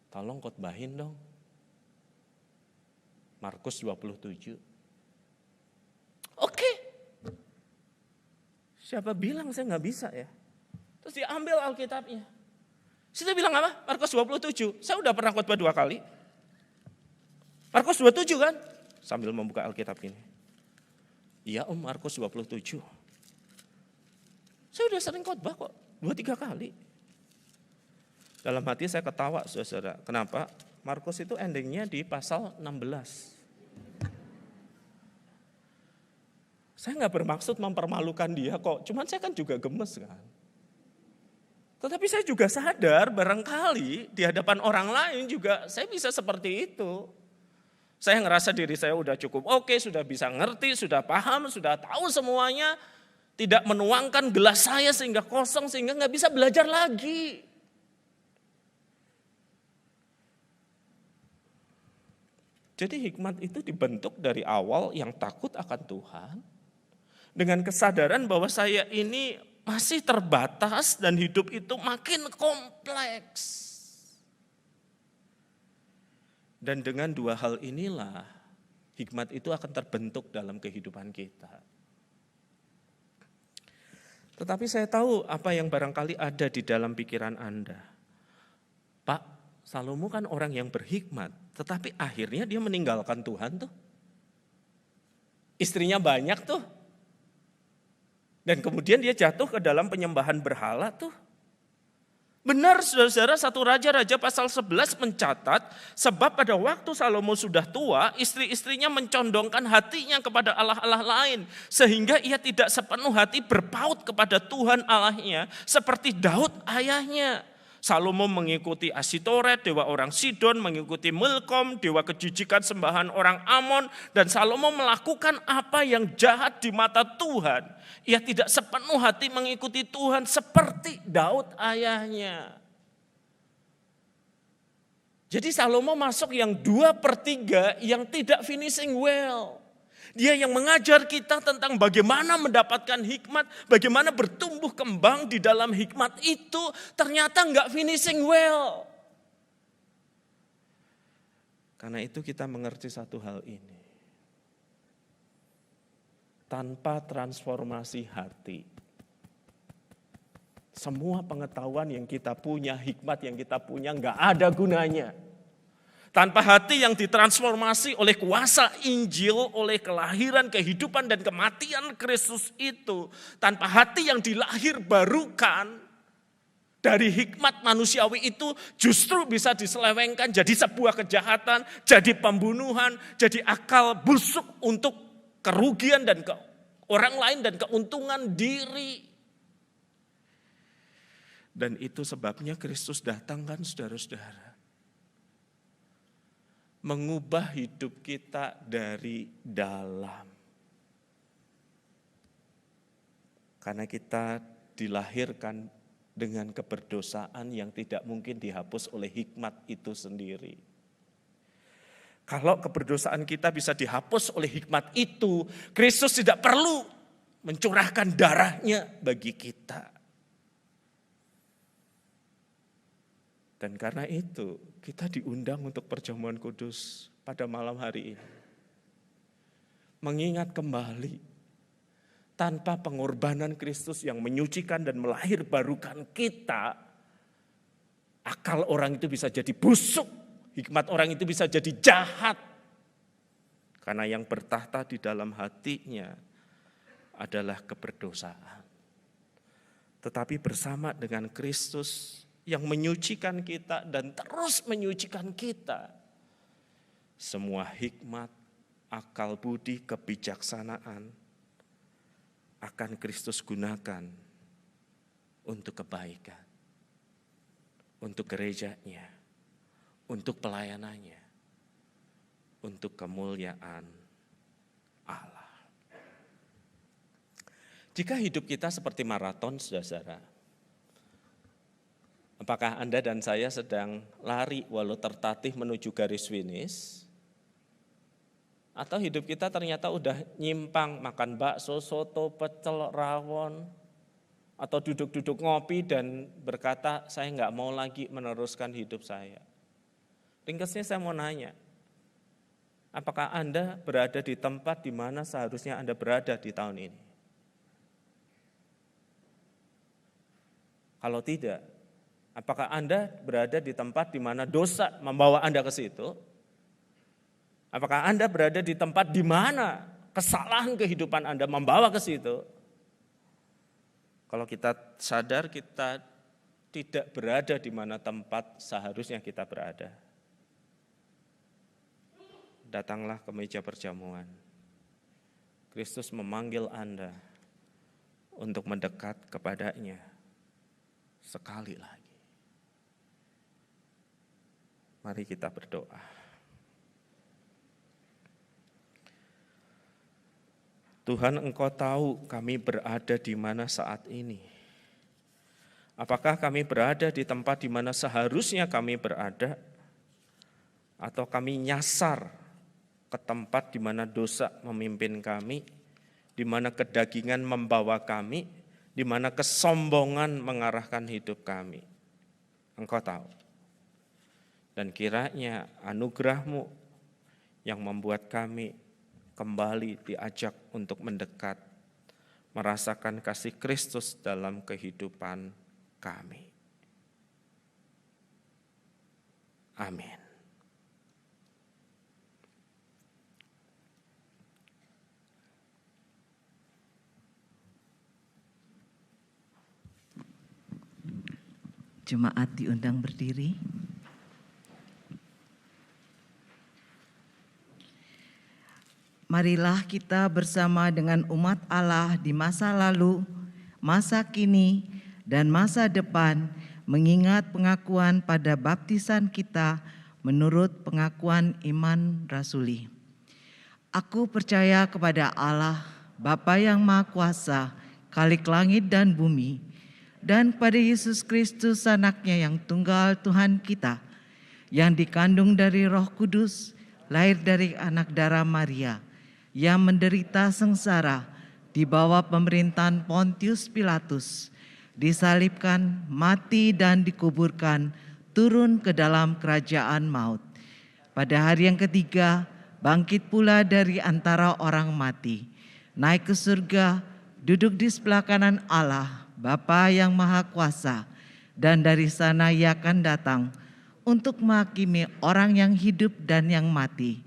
tolong khotbahin dong. Markus 27. Oke. Siapa bilang saya nggak bisa ya? Terus diambil Alkitabnya. Situ bilang apa? Markus 27. Saya udah pernah khotbah 2 kali. Markus 27 kan? Sambil membuka Alkitab ini. Iya Markus 27. Saya udah sering khotbah kok. 2-3 kali. Dalam hati saya ketawa saudara. Kenapa? Markus itu endingnya di pasal 16. Saya nggak bermaksud mempermalukan dia kok. Cuman saya kan juga gemes kan. Tetapi saya juga sadar barangkali di hadapan orang lain juga saya bisa seperti itu. Saya ngerasa diri saya udah cukup oke, sudah bisa ngerti, sudah paham, sudah tahu semuanya. Tidak menuangkan gelas saya sehingga kosong, sehingga nggak bisa belajar lagi. Jadi hikmat itu dibentuk dari awal yang takut akan Tuhan, dengan kesadaran bahwa saya ini masih terbatas dan hidup itu makin kompleks. Dan dengan dua hal inilah hikmat itu akan terbentuk dalam kehidupan kita. Tetapi saya tahu apa yang barangkali ada di dalam pikiran Anda. Pak, Salomo kan orang yang berhikmat, tetapi akhirnya dia meninggalkan Tuhan tuh. Istrinya banyak tuh. Dan kemudian dia jatuh ke dalam penyembahan berhala tuh. Benar saudara-saudara, 1 Raja-Raja pasal 11 mencatat, sebab pada waktu Salomo sudah tua, istri-istrinya mencondongkan hatinya kepada Allah-Allah lain. Sehingga ia tidak sepenuh hati berpaut kepada Tuhan Allahnya seperti Daud ayahnya. Salomo mengikuti Asitoret, dewa orang Sidon, mengikuti Milkom, dewa kejijikan sembahan orang Amon, dan Salomo melakukan apa yang jahat di mata Tuhan. Ia tidak sepenuh hati mengikuti Tuhan seperti Daud ayahnya. Jadi Salomo masuk yang 2/3 yang tidak finishing well. Dia yang mengajar kita tentang bagaimana mendapatkan hikmat, bagaimana bertumbuh kembang di dalam hikmat itu, ternyata enggak finishing well. Karena itu kita mengerti satu hal ini. Tanpa transformasi hati, semua pengetahuan yang kita punya, hikmat yang kita punya enggak ada gunanya. Tanpa hati yang ditransformasi oleh kuasa Injil, oleh kelahiran, kehidupan, dan kematian Kristus itu. Tanpa hati yang dilahir barukan dari hikmat manusiawi itu justru bisa diselewengkan jadi sebuah kejahatan, jadi pembunuhan, jadi akal busuk untuk kerugian dan ke orang lain dan keuntungan diri. Dan itu sebabnya Kristus datang kan saudara-saudara. Mengubah hidup kita dari dalam. Karena kita dilahirkan dengan keberdosaan yang tidak mungkin dihapus oleh hikmat itu sendiri. Kalau keberdosaan kita bisa dihapus oleh hikmat itu, Kristus tidak perlu mencurahkan darahnya bagi kita. Dan karena itu kita diundang untuk perjamuan kudus pada malam hari ini. Mengingat kembali tanpa pengorbanan Kristus yang menyucikan dan melahirbarukan kita, akal orang itu bisa jadi busuk, hikmat orang itu bisa jadi jahat. Karena yang bertahta di dalam hatinya adalah keberdosaan. Tetapi bersama dengan Kristus yang menyucikan kita dan terus menyucikan kita, semua hikmat, akal budi, kebijaksanaan akan Kristus gunakan untuk kebaikan, untuk gerejanya, untuk pelayanannya, untuk kemuliaan Allah. Jika hidup kita seperti maraton, saudara-saudara, apakah Anda dan saya sedang lari walau tertatih menuju garis finish? Atau hidup kita ternyata udah nyimpang, makan bakso, soto, pecel, rawon, atau duduk-duduk ngopi dan berkata, saya nggak mau lagi meneruskan hidup saya. Ringkasnya saya mau nanya, apakah Anda berada di tempat di mana seharusnya Anda berada di tahun ini? Kalau tidak, apakah Anda berada di tempat di mana dosa membawa Anda ke situ? Apakah Anda berada di tempat di mana kesalahan kehidupan Anda membawa ke situ? Kalau kita sadar kita tidak berada di mana tempat seharusnya kita berada, datanglah ke meja perjamuan. Kristus memanggil Anda untuk mendekat kepadanya sekali lagi. Mari kita berdoa. Tuhan, Engkau tahu kami berada di mana saat ini. Apakah kami berada di tempat di mana seharusnya kami berada, atau kami nyasar ke tempat di mana dosa memimpin kami, di mana kedagingan membawa kami, di mana kesombongan mengarahkan hidup kami. Engkau tahu. Dan kiranya anugerah-Mu yang membuat kami kembali diajak untuk mendekat, merasakan kasih Kristus dalam kehidupan kami. Amin. Jemaat diundang berdiri. Marilah kita bersama dengan umat Allah di masa lalu, masa kini, dan masa depan mengingat pengakuan pada baptisan kita menurut pengakuan iman rasuli. Aku percaya kepada Allah, Bapa yang Maha Kuasa, Khalik langit dan bumi, dan kepada Yesus Kristus anaknya yang tunggal Tuhan kita, yang dikandung dari Roh Kudus, lahir dari anak darah Maria, yang menderita sengsara di bawah pemerintahan Pontius Pilatus, disalibkan, mati dan dikuburkan, turun ke dalam kerajaan maut. Pada hari yang ketiga, bangkit pula dari antara orang mati, naik ke surga, duduk di sebelah kanan Allah, Bapa yang Maha Kuasa, dan dari sana Ia akan datang untuk menghakimi orang yang hidup dan yang mati.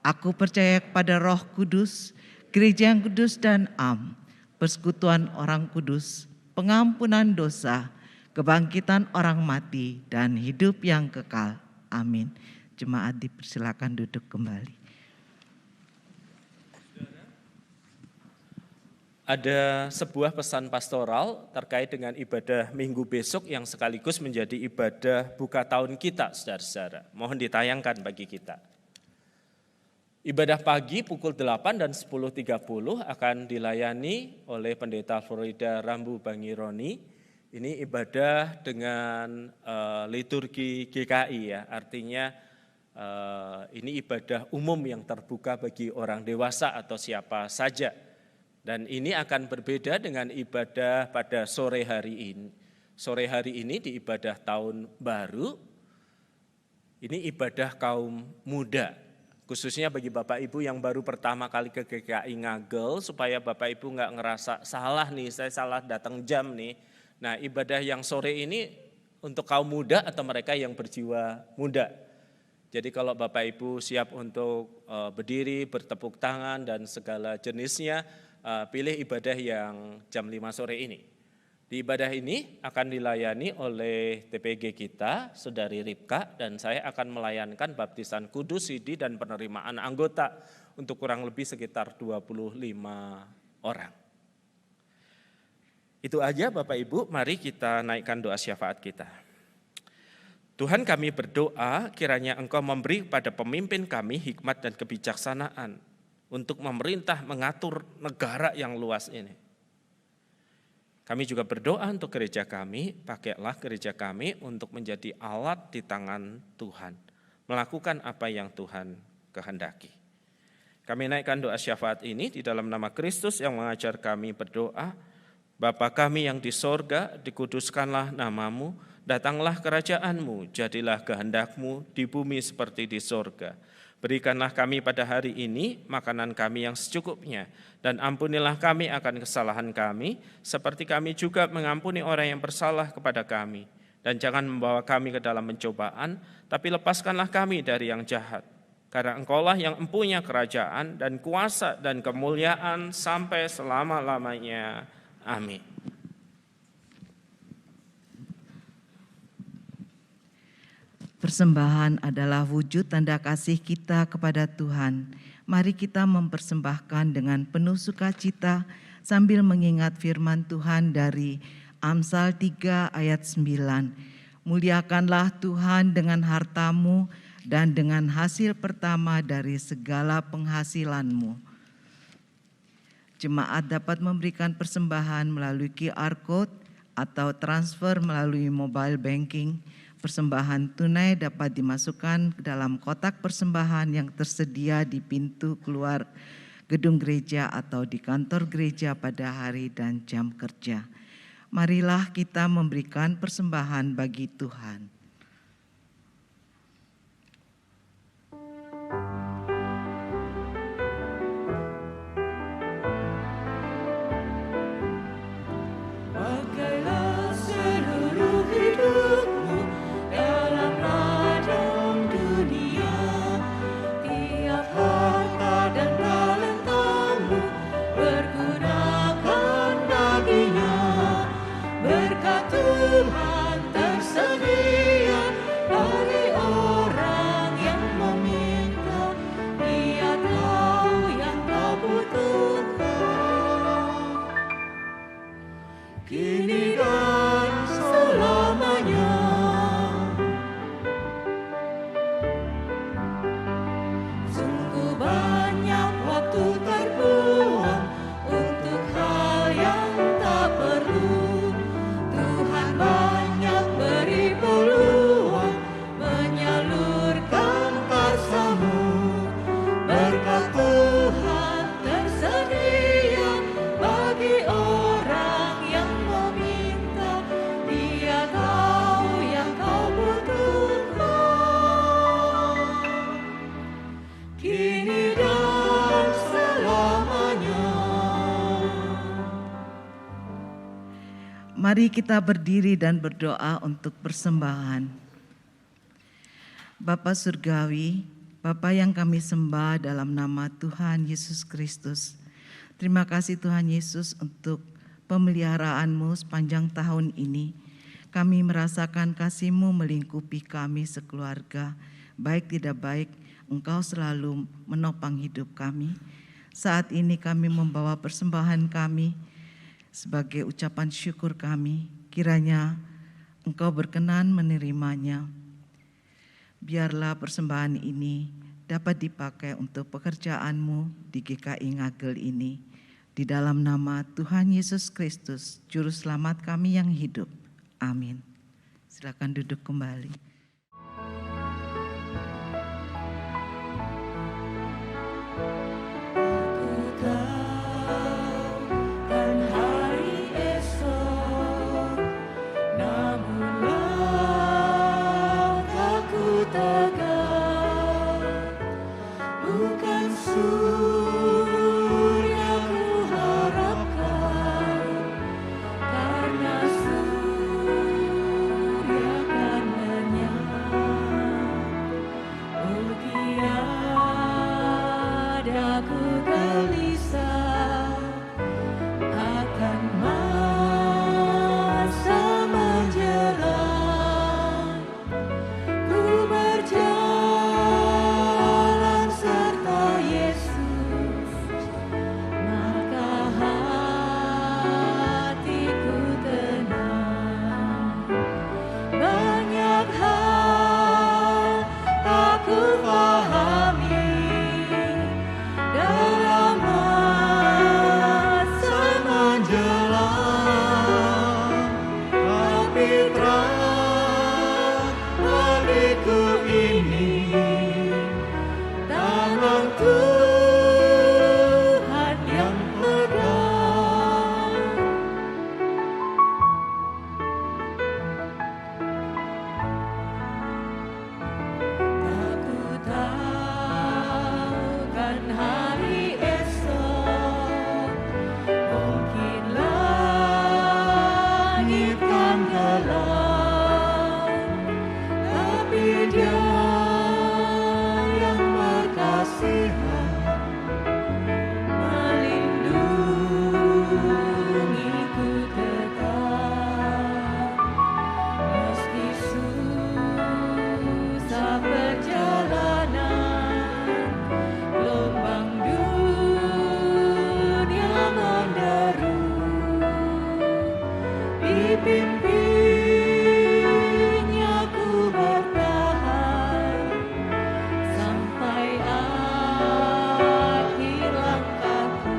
Aku percaya kepada Roh Kudus, gereja yang kudus dan am, persekutuan orang kudus, pengampunan dosa, kebangkitan orang mati, dan hidup yang kekal. Amin. Jemaat dipersilakan duduk kembali. Ada sebuah pesan pastoral terkait dengan ibadah minggu besok yang sekaligus menjadi ibadah buka tahun kita, saudara-saudara. Mohon ditayangkan bagi kita. Ibadah pagi pukul 8 dan 10.30 akan dilayani oleh Pendeta Florida Rambu Bangironi. Ini ibadah dengan liturgi GKI ya, artinya ini ibadah umum yang terbuka bagi orang dewasa atau siapa saja. Dan ini akan berbeda dengan ibadah pada sore hari ini. Sore hari ini di ibadah tahun baru, ini ibadah kaum muda. Khususnya bagi Bapak Ibu yang baru pertama kali ke GKI Ngagel, supaya Bapak Ibu nggak ngerasa salah nih, saya salah datang jam nih. Nah, ibadah yang sore ini untuk kaum muda atau mereka yang berjiwa muda. Jadi kalau Bapak Ibu siap untuk berdiri, bertepuk tangan dan segala jenisnya, pilih ibadah yang jam 5 sore ini. Di ibadah ini akan dilayani oleh TPG kita, Saudari Ripka, dan saya akan melayankan baptisan kudus, sidi, dan penerimaan anggota untuk kurang lebih sekitar 25 orang. Itu aja Bapak Ibu, mari kita naikkan doa syafaat kita. Tuhan, kami berdoa kiranya Engkau memberi pada pemimpin kami hikmat dan kebijaksanaan untuk memerintah mengatur negara yang luas ini. Kami juga berdoa untuk gereja kami, pakailah gereja kami untuk menjadi alat di tangan Tuhan, melakukan apa yang Tuhan kehendaki. Kami naikkan doa syafaat ini di dalam nama Kristus yang mengajar kami berdoa. Bapa kami yang di sorga, dikuduskanlah namamu, datanglah kerajaanmu, jadilah kehendakmu di bumi seperti di sorga. Berikanlah kami pada hari ini makanan kami yang secukupnya, dan ampunilah kami akan kesalahan kami, seperti kami juga mengampuni orang yang bersalah kepada kami. Dan jangan membawa kami ke dalam pencobaan, tapi lepaskanlah kami dari yang jahat. Karena Engkaulah yang empunya kerajaan dan kuasa dan kemuliaan sampai selama-lamanya. Amin. Persembahan adalah wujud tanda kasih kita kepada Tuhan. Mari kita mempersembahkan dengan penuh sukacita sambil mengingat firman Tuhan dari Amsal 3 ayat 9. Muliakanlah Tuhan dengan hartamu dan dengan hasil pertama dari segala penghasilanmu. Jemaat dapat memberikan persembahan melalui QR Code atau transfer melalui mobile banking. Persembahan tunai dapat dimasukkan ke dalam kotak persembahan yang tersedia di pintu keluar gedung gereja atau di kantor gereja pada hari dan jam kerja. Marilah kita memberikan persembahan bagi Tuhan. Pakailah seluruh hidupmu dalam ladang dunia, tiap harta dan talentamu pergunakan baginya. Berkat Tuhan tersedia bagi orang yang meminta, Dia tahu yang kau butuhkan. Kini dan selamanya. Sungguh banyak waktu terbuang untuk hal yang tak perlu. Tuhan banyak beri peluang menyalurkan kasih-Mu. Berkat Tuhan tersedia bagi orang yang meminta, Dia tahu yang kau butuhkan. Kini dan selamanya. Mari kita berdiri dan berdoa untuk persembahan. Bapa Surgawi, Bapa yang kami sembah dalam nama Tuhan Yesus Kristus. Terima kasih Tuhan Yesus untuk pemeliharaan-Mu sepanjang tahun ini. Kami merasakan kasih-Mu melingkupi kami sekeluarga. Baik tidak baik, Engkau selalu menopang hidup kami. Saat ini kami membawa persembahan kami sebagai ucapan syukur kami. Kiranya Engkau berkenan menerimanya. Biarlah persembahan ini dapat dipakai untuk pekerjaan-Mu di GKI Ngagel ini. Di dalam nama Tuhan Yesus Kristus, Juru Selamat kami yang hidup. Amin. Silakan duduk kembali. Dan hari esok, namun langkahku tegak, bukan surga ku harapkan, karena surga kan lenyap. Oh tiada ku gelisah akan masa menjelang, ku berjalan serta Yesus, maka hatiku tenang. Banyak hal tak ku pahami dalam masa menjelang, tapi terang bagiku ini tangan Tuhan yang pegang. Tak ku tahu kan hari esok, mungkin langit kan gelap, tapi Dia yang berkasihan melindungiku tetap. Meski susah perjalanan, gelombang dunia menderu, dipimpinnya ku bertahan sampai akhir langkahku.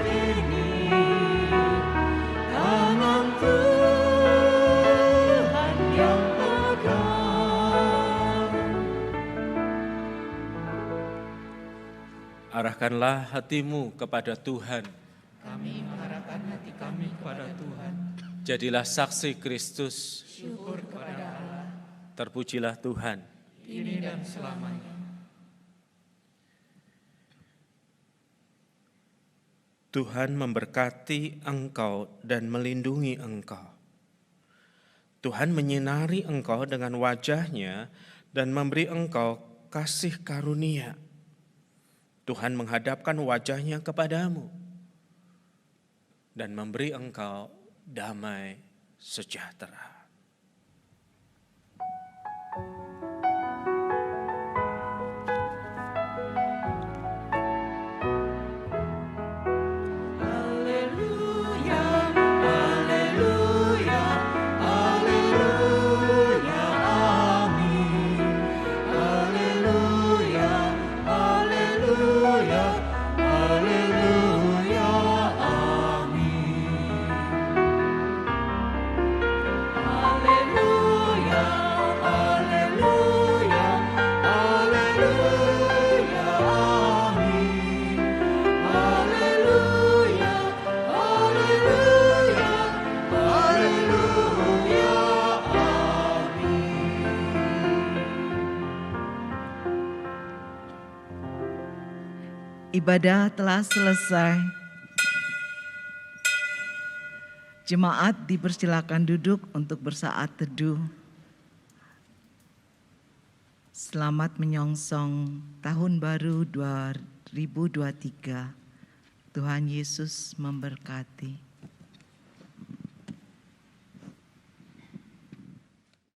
ini tangan Tuhan yang pegang. Arahkanlah hatimu kepada Tuhan. Kami mengarahkan hati kami kepada Tuhan. Jadilah saksi Kristus. Syukur kepada Allah, Terpujilah Tuhan. kini dan selamanya. Tuhan memberkati engkau dan melindungi engkau. Tuhan menyinari engkau dengan wajah-Nya dan memberi engkau kasih karunia. Tuhan menghadapkan wajah-Nya kepadamu dan memberi engkau damai sejahtera. Haleluya, haleluya, haleluya, amin. Haleluya, haleluya, haleluya, amin. Haleluya, haleluya, haleluya, amin. Haleluya, haleluya, haleluya, amin. Ibadah telah selesai. Jemaat dipersilakan duduk untuk bersaat teduh. Selamat menyongsong Tahun Baru 2023. Tuhan Yesus memberkati.